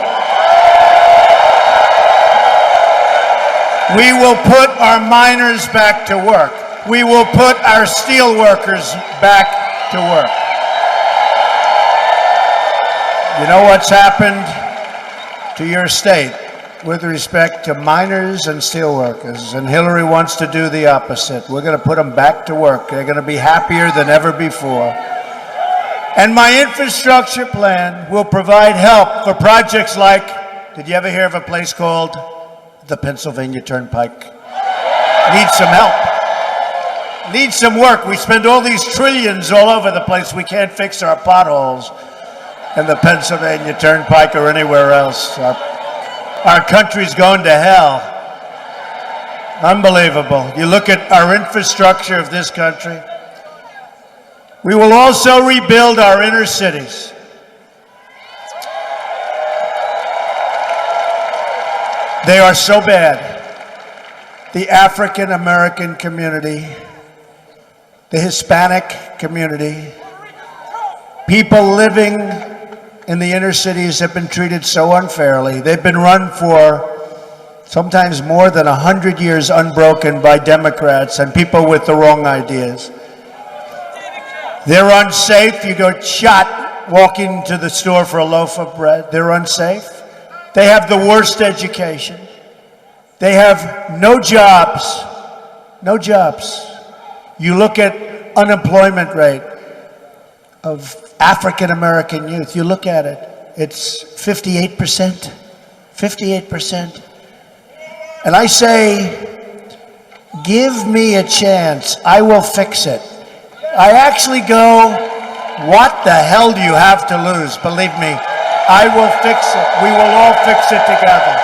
We will put our miners back to work. We will put our steel workers back to work. You know what's happened to your state with respect to miners and steel workers, and Hillary wants to do the opposite. We're going to put them back to work. They're going to be happier than ever before. And my infrastructure plan will provide help for projects like, did you ever hear of a place called the Pennsylvania Turnpike? Needs some help. Needs some work. We spend all these trillions all over the place. We can't fix our potholes in the Pennsylvania Turnpike or anywhere else. Our country's going to hell. Unbelievable. You look at our infrastructure of this country. We will also rebuild our inner cities. They are so bad. The African American community, the Hispanic community, people living in the inner cities have been treated so unfairly. They've been run for sometimes more than 100 years unbroken by Democrats and people with the wrong ideas. They're unsafe. You go shot walking to the store for a loaf of bread. They're unsafe. They have the worst education. They have no jobs. No jobs. You look at unemployment rate of African American youth, you look at it, it's 58%. 58%. And I say, give me a chance, I will fix it. I actually go, what the hell do you have to lose? Believe me, I will fix it. We will all fix it together.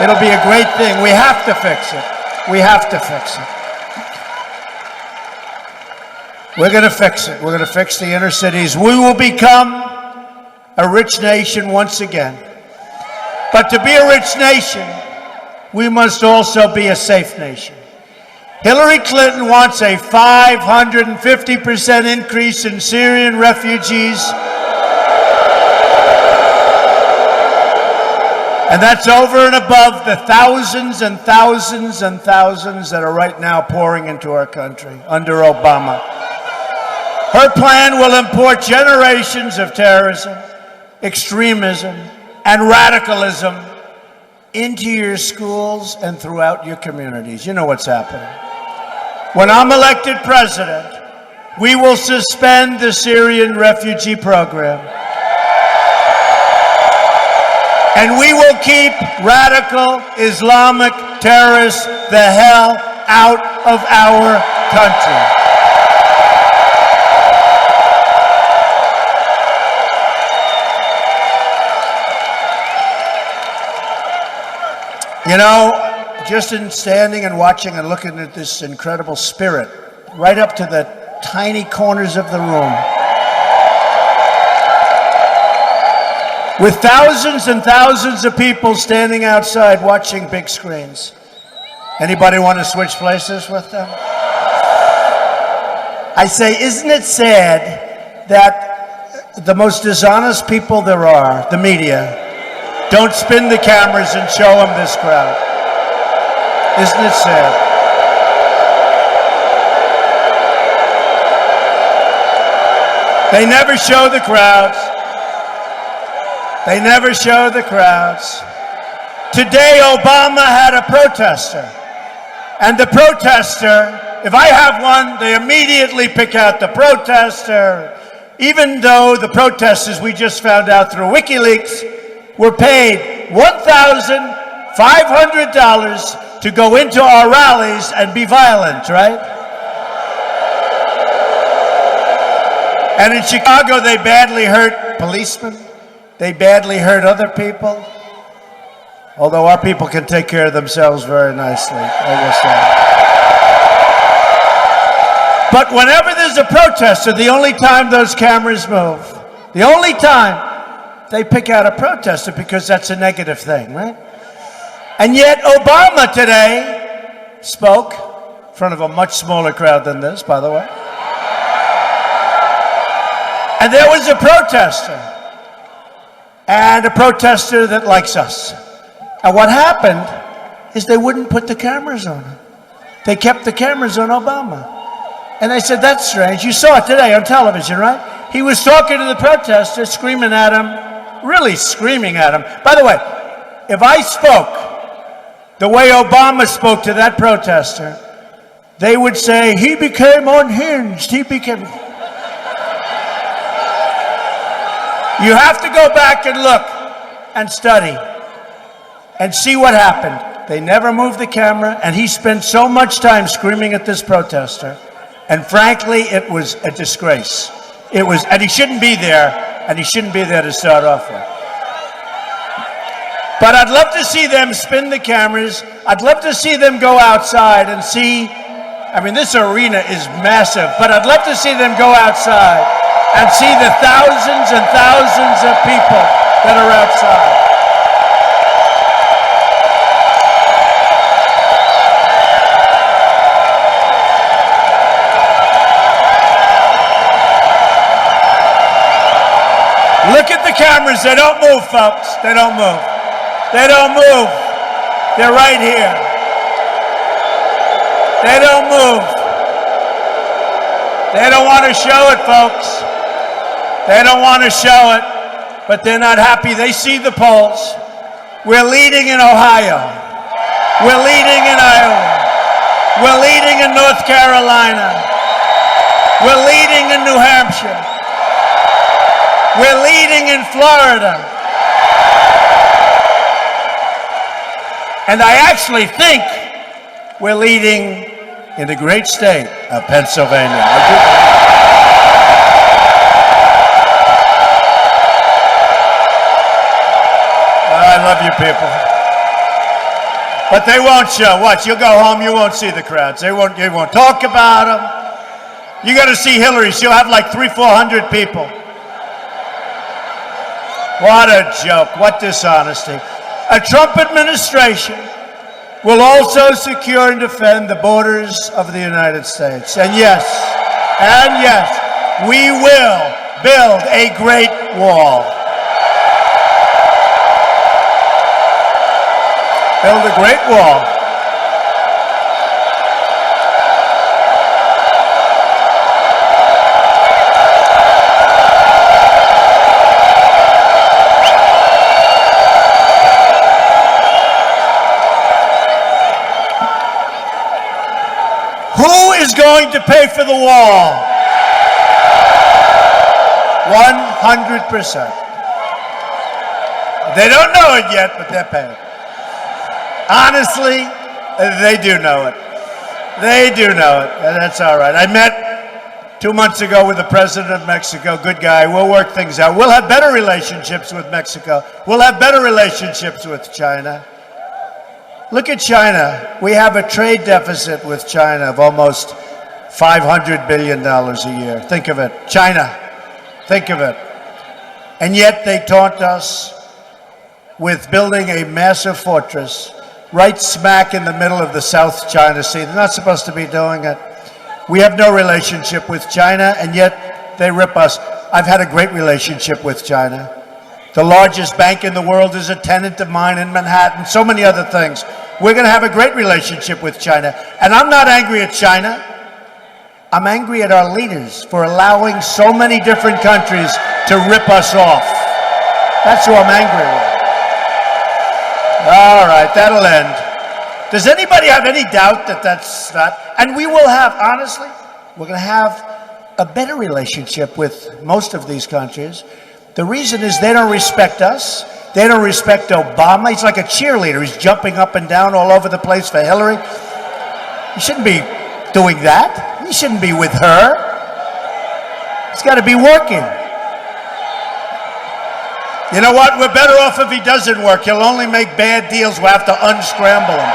It'll be a great thing. We have to fix it. We have to fix it. We're going to fix it. We're going to fix the inner cities. We will become a rich nation once again. But to be a rich nation, we must also be a safe nation. Hillary Clinton wants a 550% increase in Syrian refugees. And that's over and above the thousands and thousands and thousands that are right now pouring into our country under Obama. Her plan will import generations of terrorism, extremism, and radicalism into your schools and throughout your communities. You know what's happening. When I'm elected president, we will suspend the Syrian refugee program. And we will keep radical Islamic terrorists the hell out of our country. You know, just in standing and watching and looking at this incredible spirit, right up to the tiny corners of the room, with thousands and thousands of people standing outside watching big screens. Anybody want to switch places with them? I say, isn't it sad that the most dishonest people there are, the media, don't spin the cameras and show them this crowd. Isn't it sad? They never show the crowds. They never show the crowds. Today, Obama had a protester. And the protester, if I have one, they immediately pick out the protester. Even though the protesters, we just found out through WikiLeaks, were paid $1,500 to go into our rallies and be violent, right? And in Chicago, they badly hurt policemen. They badly hurt other people. Although our people can take care of themselves very nicely, I will say. But whenever there's a protester, the only time those cameras move, the only time they pick out a protester, because that's a negative thing, right? And yet Obama today spoke in front of a much smaller crowd than this, by the way. And there was a protester, and a protester that likes us. And what happened is they wouldn't put the cameras on him. They kept the cameras on Obama. And I said, that's strange. You saw it today on television, right? He was talking to the protester, screaming at him, really screaming at him. By the way, if I spoke the way Obama spoke to that protester, they would say, he became unhinged. He became... You have to go back and look and study and see what happened. They never moved the camera, and he spent so much time screaming at this protester. And frankly, it was a disgrace. It was, and he shouldn't be there, and he shouldn't be there to start off with. But I'd love to see them spin the cameras. I'd love to see them go outside and see, I mean, this arena is massive, but I'd love to see them go outside and see the thousands and thousands of people that are outside. Look at the cameras. They don't move, folks. They don't move. They don't move. They're right here. They don't move. They don't want to show it, folks. They don't want to show it, but they're not happy. They see the polls. We're leading in Ohio. We're leading in Iowa. We're leading in North Carolina. We're leading in New Hampshire. We're leading in Florida. And I actually think we're leading in the great state of Pennsylvania. I love you people. But they won't show. Watch, you'll go home, you won't see the crowds. They won't talk about them. You got to see Hillary. She'll have like 300-400 people. What a joke. What dishonesty. A Trump administration will also secure and defend the borders of the United States. And yes, we will build a great wall. Build a great wall. Who is going to pay for the wall? 100%. They don't know it yet, but they're paying. Honestly, they do know it. They do know it, and that's all right. I met 2 months ago with the president of Mexico, good guy. We'll work things out. We'll have better relationships with Mexico. We'll have better relationships with China. Look at China. We have a trade deficit with China of almost $500 billion a year. Think of it. China. Think of it. And yet they taunt us with building a massive fortress right smack in the middle of the South China Sea. They're not supposed to be doing it. We have no relationship with China, and yet they rip us. I've had a great relationship with China. The largest bank in the world is a tenant of mine in Manhattan, so many other things. We're going to have a great relationship with China. And I'm not angry at China. I'm angry at our leaders for allowing so many different countries to rip us off. That's who I'm angry with. All right, that'll end. Does anybody have any doubt that that's not? And we will have, honestly, we're going to have a better relationship with most of these countries. The reason is they don't respect us. They don't respect Obama. He's like a cheerleader. He's jumping up and down all over the place for Hillary. He shouldn't be doing that. He shouldn't be with her. He's got to be working. You know what? We're better off if he doesn't work. He'll only make bad deals. We'll have to unscramble him.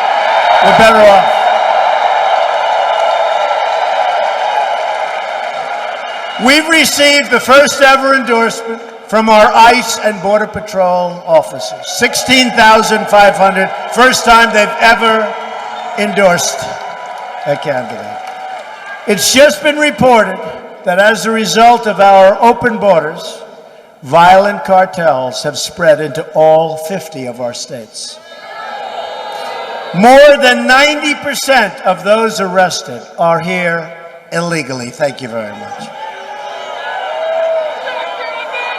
We're better off. We've received the first ever endorsement from our ICE and Border Patrol officers. 16,500. First time they've ever endorsed a candidate. It's just been reported that as a result of our open borders, violent cartels have spread into all 50 of our states. More than 90% of those arrested are here illegally. Thank you very much.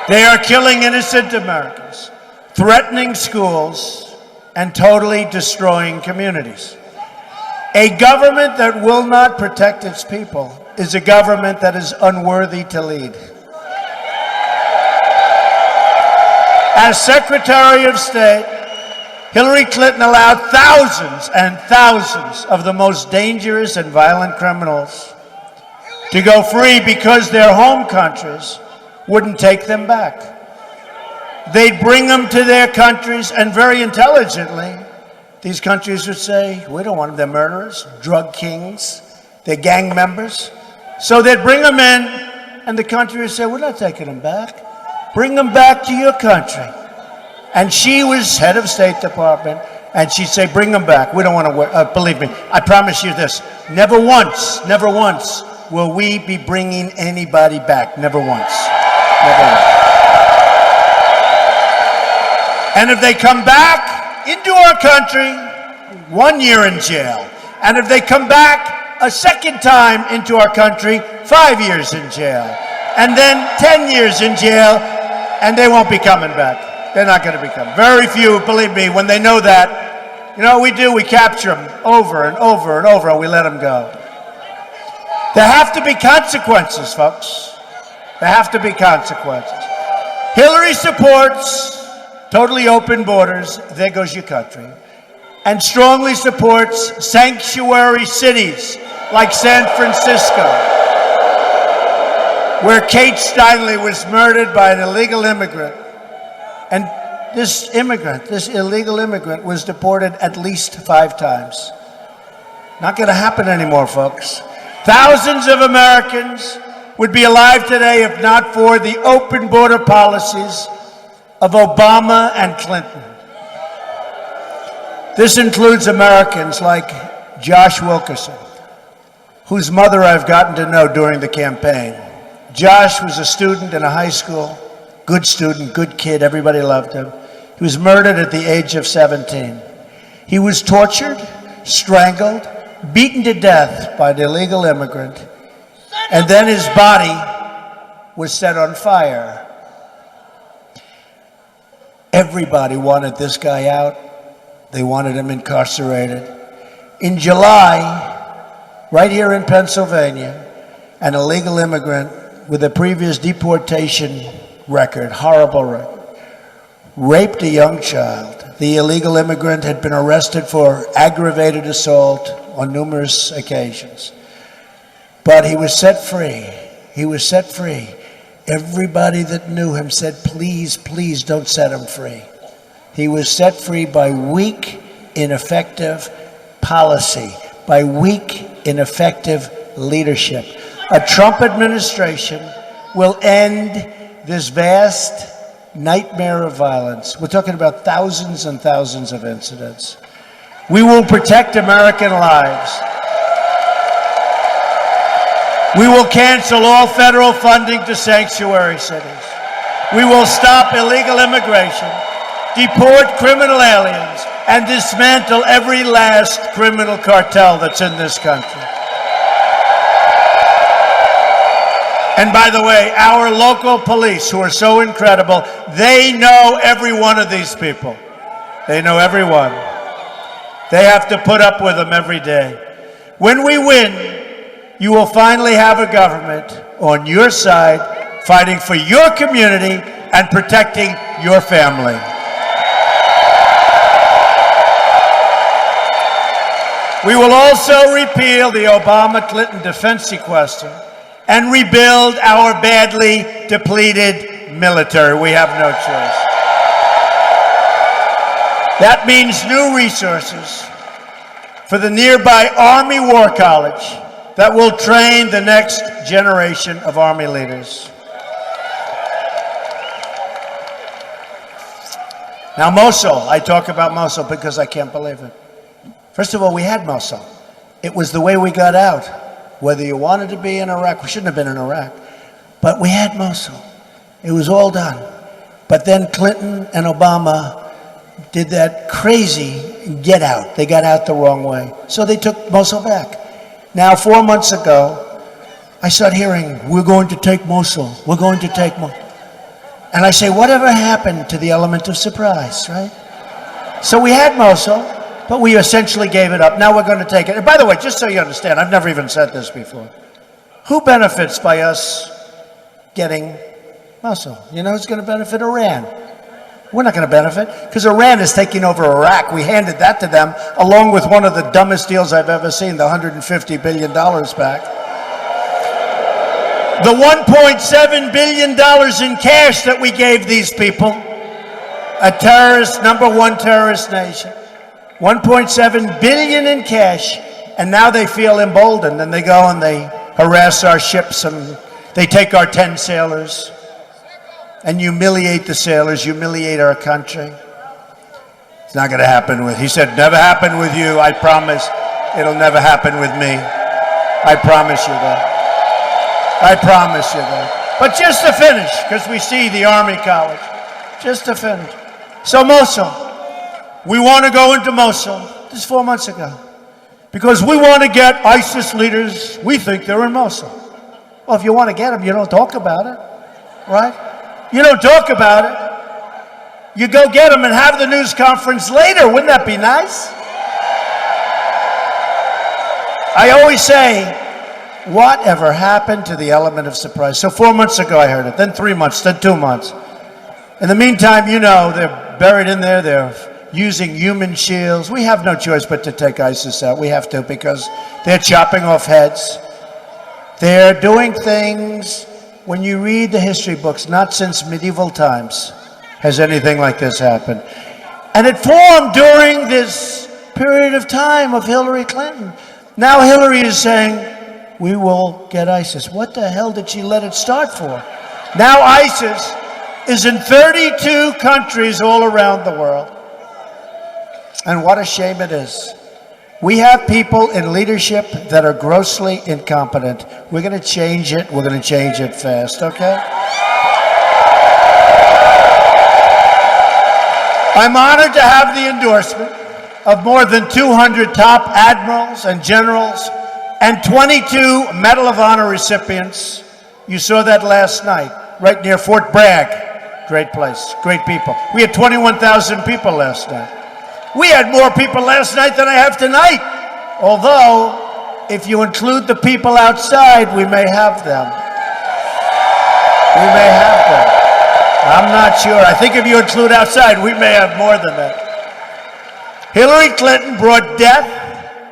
They are killing innocent Americans, threatening schools, and totally destroying communities. A government that will not protect its people is a government that is unworthy to lead. As Secretary of State, Hillary Clinton allowed thousands and thousands of the most dangerous and violent criminals to go free because their home countries wouldn't take them back. They'd bring them to their countries, and very intelligently, these countries would say, we don't want them, they're murderers, drug kings, they're gang members. So they'd bring them in, and the country would say, we're not taking them back. Bring them back to your country. And she was head of State Department, and she'd say, bring them back. We don't want to, believe me, I promise you this, never once will we be bringing anybody back. Never once. Never once. And if they come back into our country, 1 year in jail. And if they come back a second time into our country, 5 years in jail. And then 10 years in jail, and they won't be coming back. They're not going to be coming. Very few, believe me, when they know that, you know what we do? We capture them over and over and over, and we let them go. There have to be consequences, folks. There have to be consequences. Hillary supports totally open borders, there goes your country, and strongly supports sanctuary cities like San Francisco, where Kate Steinle was murdered by an illegal immigrant. And this illegal immigrant, was deported at least 5 times. Not going to happen anymore, folks. Thousands of Americans would be alive today if not for the open border policies of Obama and Clinton. This includes Americans like Josh Wilkerson, whose mother I've gotten to know during the campaign. Josh was a student in a high school, good student, good kid, everybody loved him. He was murdered at the age of 17. He was tortured, strangled, beaten to death by an illegal immigrant, and then his body was set on fire. Everybody wanted this guy out. They wanted him incarcerated. In July, right here in Pennsylvania, an illegal immigrant with a previous deportation record, horrible record, raped a young child. The illegal immigrant had been arrested for aggravated assault on numerous occasions. But he was set free. He was set free. Everybody that knew him said, please, please don't set him free. He was set free by weak, ineffective policy, by weak, ineffective leadership. A Trump administration will end this vast nightmare of violence. We're talking about thousands and thousands of incidents. We will protect American lives. We will cancel all federal funding to sanctuary cities. We will stop illegal immigration, deport criminal aliens, and dismantle every last criminal cartel that's in this country. And by the way, our local police, who are so incredible, they know every one of these people. They know every one. They have to put up with them every day. When we win, you will finally have a government on your side, fighting for your community and protecting your family. We will also repeal the Obama-Clinton defense sequester and rebuild our badly depleted military. We have no choice. That means new resources for the nearby Army War College that will train the next generation of Army leaders. Now, Mosul, I talk about Mosul because I can't believe it. First of all, we had Mosul. It was the way we got out. Whether you wanted to be in Iraq, we shouldn't have been in Iraq, but we had Mosul. It was all done. But then Clinton and Obama did that crazy get out. They got out the wrong way. So they took Mosul back. Now, 4 months ago, I start hearing, we're going to take Mosul. We're going to take Mosul. And I say, whatever happened to the element of surprise, right? So we had Mosul, but we essentially gave it up. Now we're going to take it. And by the way, just so you understand, I've never even said this before. Who benefits by us getting Mosul? You know who's going to benefit? Iran. We're not going to benefit because Iran is taking over Iraq. We handed that to them along with one of the dumbest deals I've ever seen, the $150 billion back. The $1.7 billion in cash that we gave these people, a terrorist, number one terrorist nation. 1.7 billion in cash, and now they feel emboldened, and they go and they harass our ships, and they take our 10 sailors, and humiliate the sailors, humiliate our country. It's not going to happen with, he said, never happen with you, I promise. It'll never happen with me. I promise you that. I promise you that. But just to finish, because we see the Army College, just to finish. So Mosul. We want to go into Mosul. This is 4 months ago. Because we want to get ISIS leaders. We think they're in Mosul. Well, if you want to get them, you don't talk about it. Right? You don't talk about it. You go get them and have the news conference later. Wouldn't that be nice? I always say, whatever happened to the element of surprise? So 4 months ago I heard it. Then 3 months. Then 2 months. In the meantime, you know, they're buried in there. They're using human shields. We have no choice but to take ISIS out. We have to because they're chopping off heads. They're doing things, when you read the history books, not since medieval times has anything like this happened. And it formed during this period of time of Hillary Clinton. Now Hillary is saying, we will get ISIS. What the hell did she let it start for? Now ISIS is in 32 countries all around the world. And what a shame it is. We have people in leadership that are grossly incompetent. We're going to change it. We're going to change it fast, okay? I'm honored to have the endorsement of more than 200 top admirals and generals and 22 Medal of Honor recipients. You saw that last night, right near Fort Bragg. Great place, great people. We had 21,000 people last night. We had more people last night than I have tonight. Although, if you include the people outside, we may have them. We may have them. I'm not sure. I think if you include outside, we may have more than that. Hillary Clinton brought death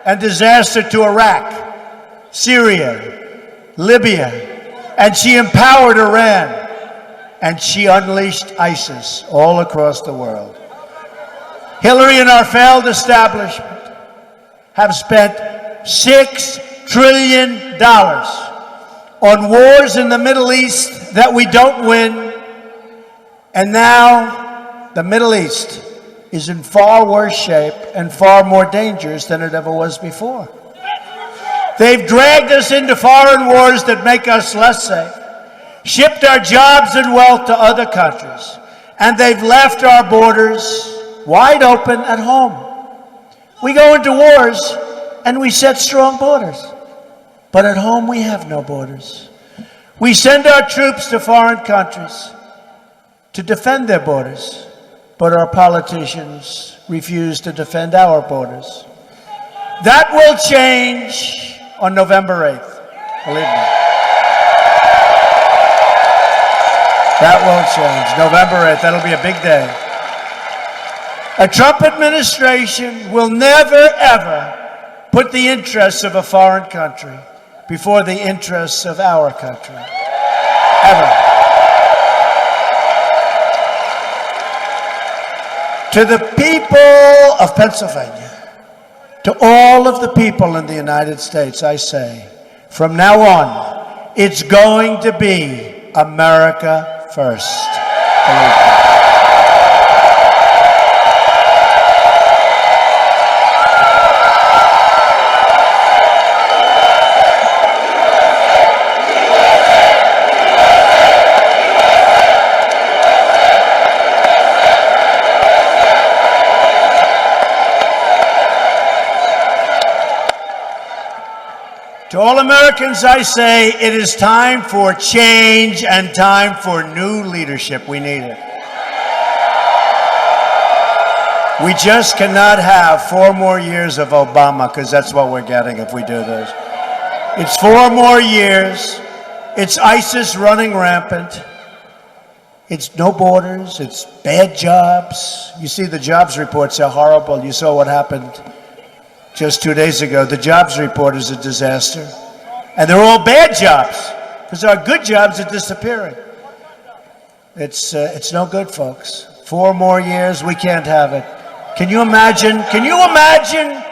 and disaster to Iraq, Syria, Libya, and she empowered Iran, and she unleashed ISIS all across the world. Hillary and our failed establishment have spent $6 trillion on wars in the Middle East that we don't win. And now the Middle East is in far worse shape and far more dangerous than it ever was before. They've dragged us into foreign wars that make us less safe. shipped our jobs and wealth to other countries, and they've left our borders wide open at home. We go into wars and we set strong borders, but at home we have no borders. We send our troops to foreign countries to defend their borders, but our politicians refuse to defend our borders. That will change on November 8th, believe me. That will change. November 8th, that'll be a big day. A Trump administration will never, ever put the interests of a foreign country before the interests of our country. Ever. To the people of Pennsylvania, to all of the people in the United States, I say, from now on, it's going to be America first. Believe me. To all Americans, I say, it is time for change and time for new leadership. We need it. We just cannot have 4 more years of Obama, because that's what we're getting if we do this. It's 4 more years. It's ISIS running rampant. It's no borders. It's bad jobs. You see the jobs reports are horrible. You saw what happened just 2 days ago. The jobs report is a disaster. And they're all bad jobs, because our good jobs are disappearing. It's no good, folks. 4 more years, we can't have it. Can you imagine? Can you imagine?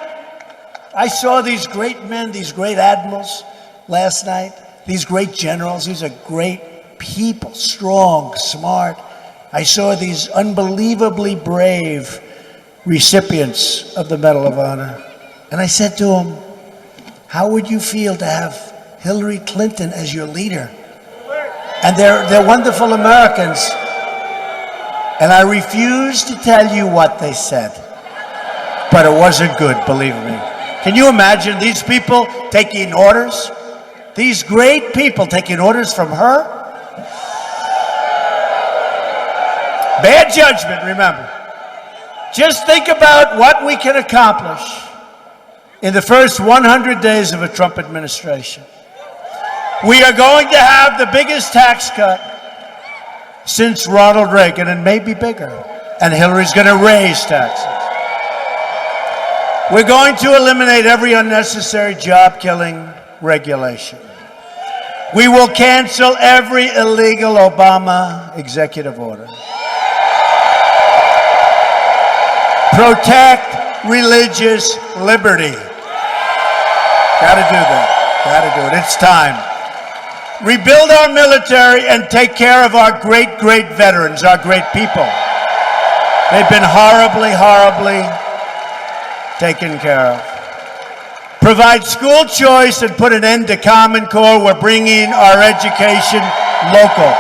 I saw these great men, these great admirals last night, these great generals. These are great people, strong, smart. I saw these unbelievably brave recipients of the Medal of Honor. And I said to them, how would you feel to have Hillary Clinton as your leader? And they're wonderful Americans. And I refuse to tell you what they said. But it wasn't good, believe me. Can you imagine these people taking orders? These great people taking orders from her? Bad judgment, remember. Just think about what we can accomplish in the first 100 days of a Trump administration. We are going to have the biggest tax cut since Ronald Reagan, and maybe bigger. And Hillary's going to raise taxes. We're going to eliminate every unnecessary job-killing regulation. We will cancel every illegal Obama executive order. Protect religious liberty. Gotta do that. Gotta do it. It's time. Rebuild our military and take care of our great, great veterans, our great people. They've been horribly, horribly taken care of. Provide school choice and put an end to Common Core. We're bringing our education local.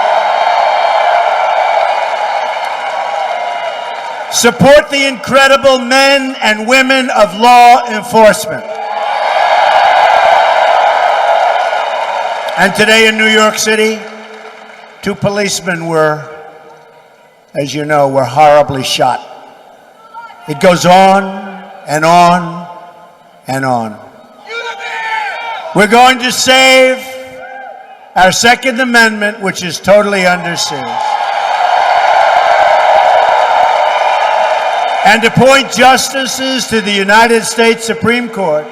Support the incredible men and women of law enforcement. And today in New York City, 2 policemen were, as you know, were horribly shot. It goes on and on and on. We're going to save our Second Amendment, which is totally under siege. And appoint justices to the United States Supreme Court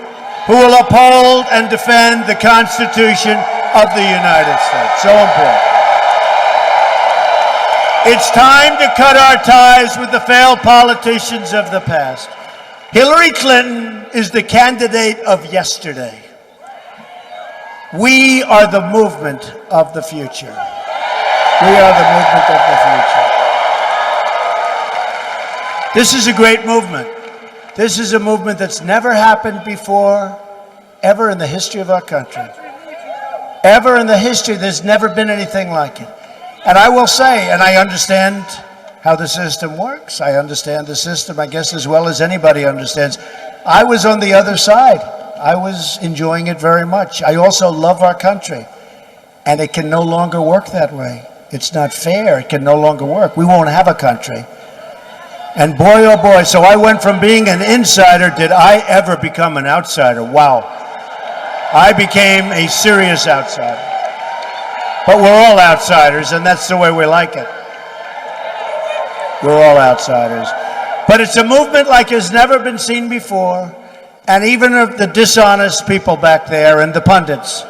who will uphold and defend the Constitution of the United States. So important. It's time to cut our ties with the failed politicians of the past. Hillary Clinton is the candidate of yesterday. We are the movement of the future. We are the movement of the future. This is a great movement. This is a movement that's never happened before, ever in the history of our country. Ever in the history, there's never been anything like it. And I will say, and I understand how the system works. I understand the system, I guess, as well as anybody understands. I was on the other side. I was enjoying it very much. I also love our country. And it can no longer work that way. It's not fair. It can no longer work. We won't have a country. And boy, oh boy, so I went from being an insider, did I ever become an outsider? Wow. I became a serious outsider. But we're all outsiders, and that's the way we like it. We're all outsiders. But it's a movement like has never been seen before. And even of the dishonest people back there and the pundits,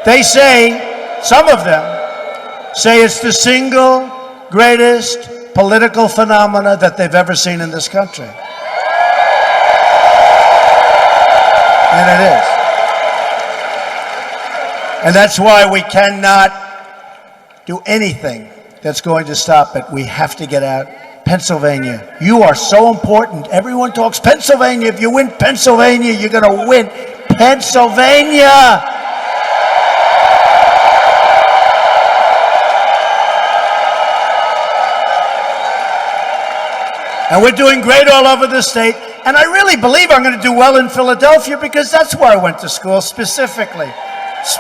they say, some of them say it's the single greatest political phenomena that they've ever seen in this country. And it is. And that's why we cannot do anything that's going to stop it. We have to get out. Pennsylvania, you are so important. Everyone talks Pennsylvania. If you win Pennsylvania, you're going to win Pennsylvania. And we're doing great all over the state. And I really believe I'm going to do well in Philadelphia because that's where I went to school specifically.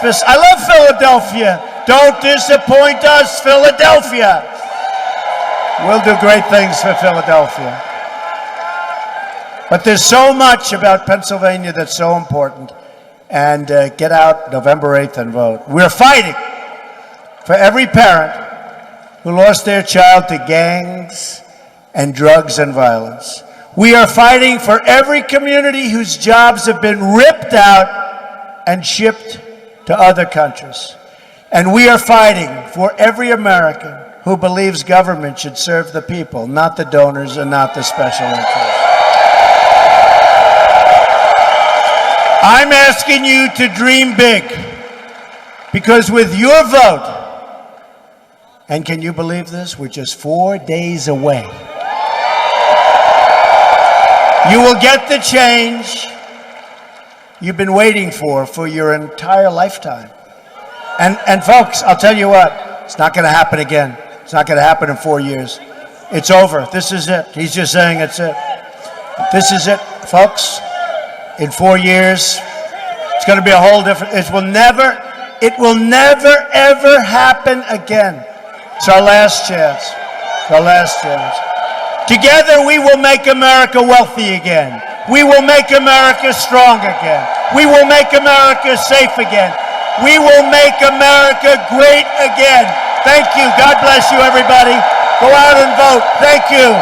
I love Philadelphia. Don't disappoint us, Philadelphia. We'll do great things for Philadelphia. But there's so much about Pennsylvania that's so important. And get out November 8th and vote. We're fighting for every parent who lost their child to gangs and drugs and violence. We are fighting for every community whose jobs have been ripped out and shipped to other countries. And we are fighting for every American who believes government should serve the people, not the donors and not the special interests. I'm asking you to dream big, because with your vote, and can you believe this? We're just 4 days away. You will get the change you've been waiting for your entire lifetime. And folks, I'll tell you what, it's not going to happen again. It's not going to happen in 4 years. It's over. This is it. He's just saying it's it. This is it, folks. In 4 years, it's going to be a whole different, it will never, ever happen again. It's our last chance. It's our last chance. Together, we will make America wealthy again. We will make America strong again. We will make America safe again. We will make America great again. Thank you. God bless you, everybody. Go out and vote. Thank you.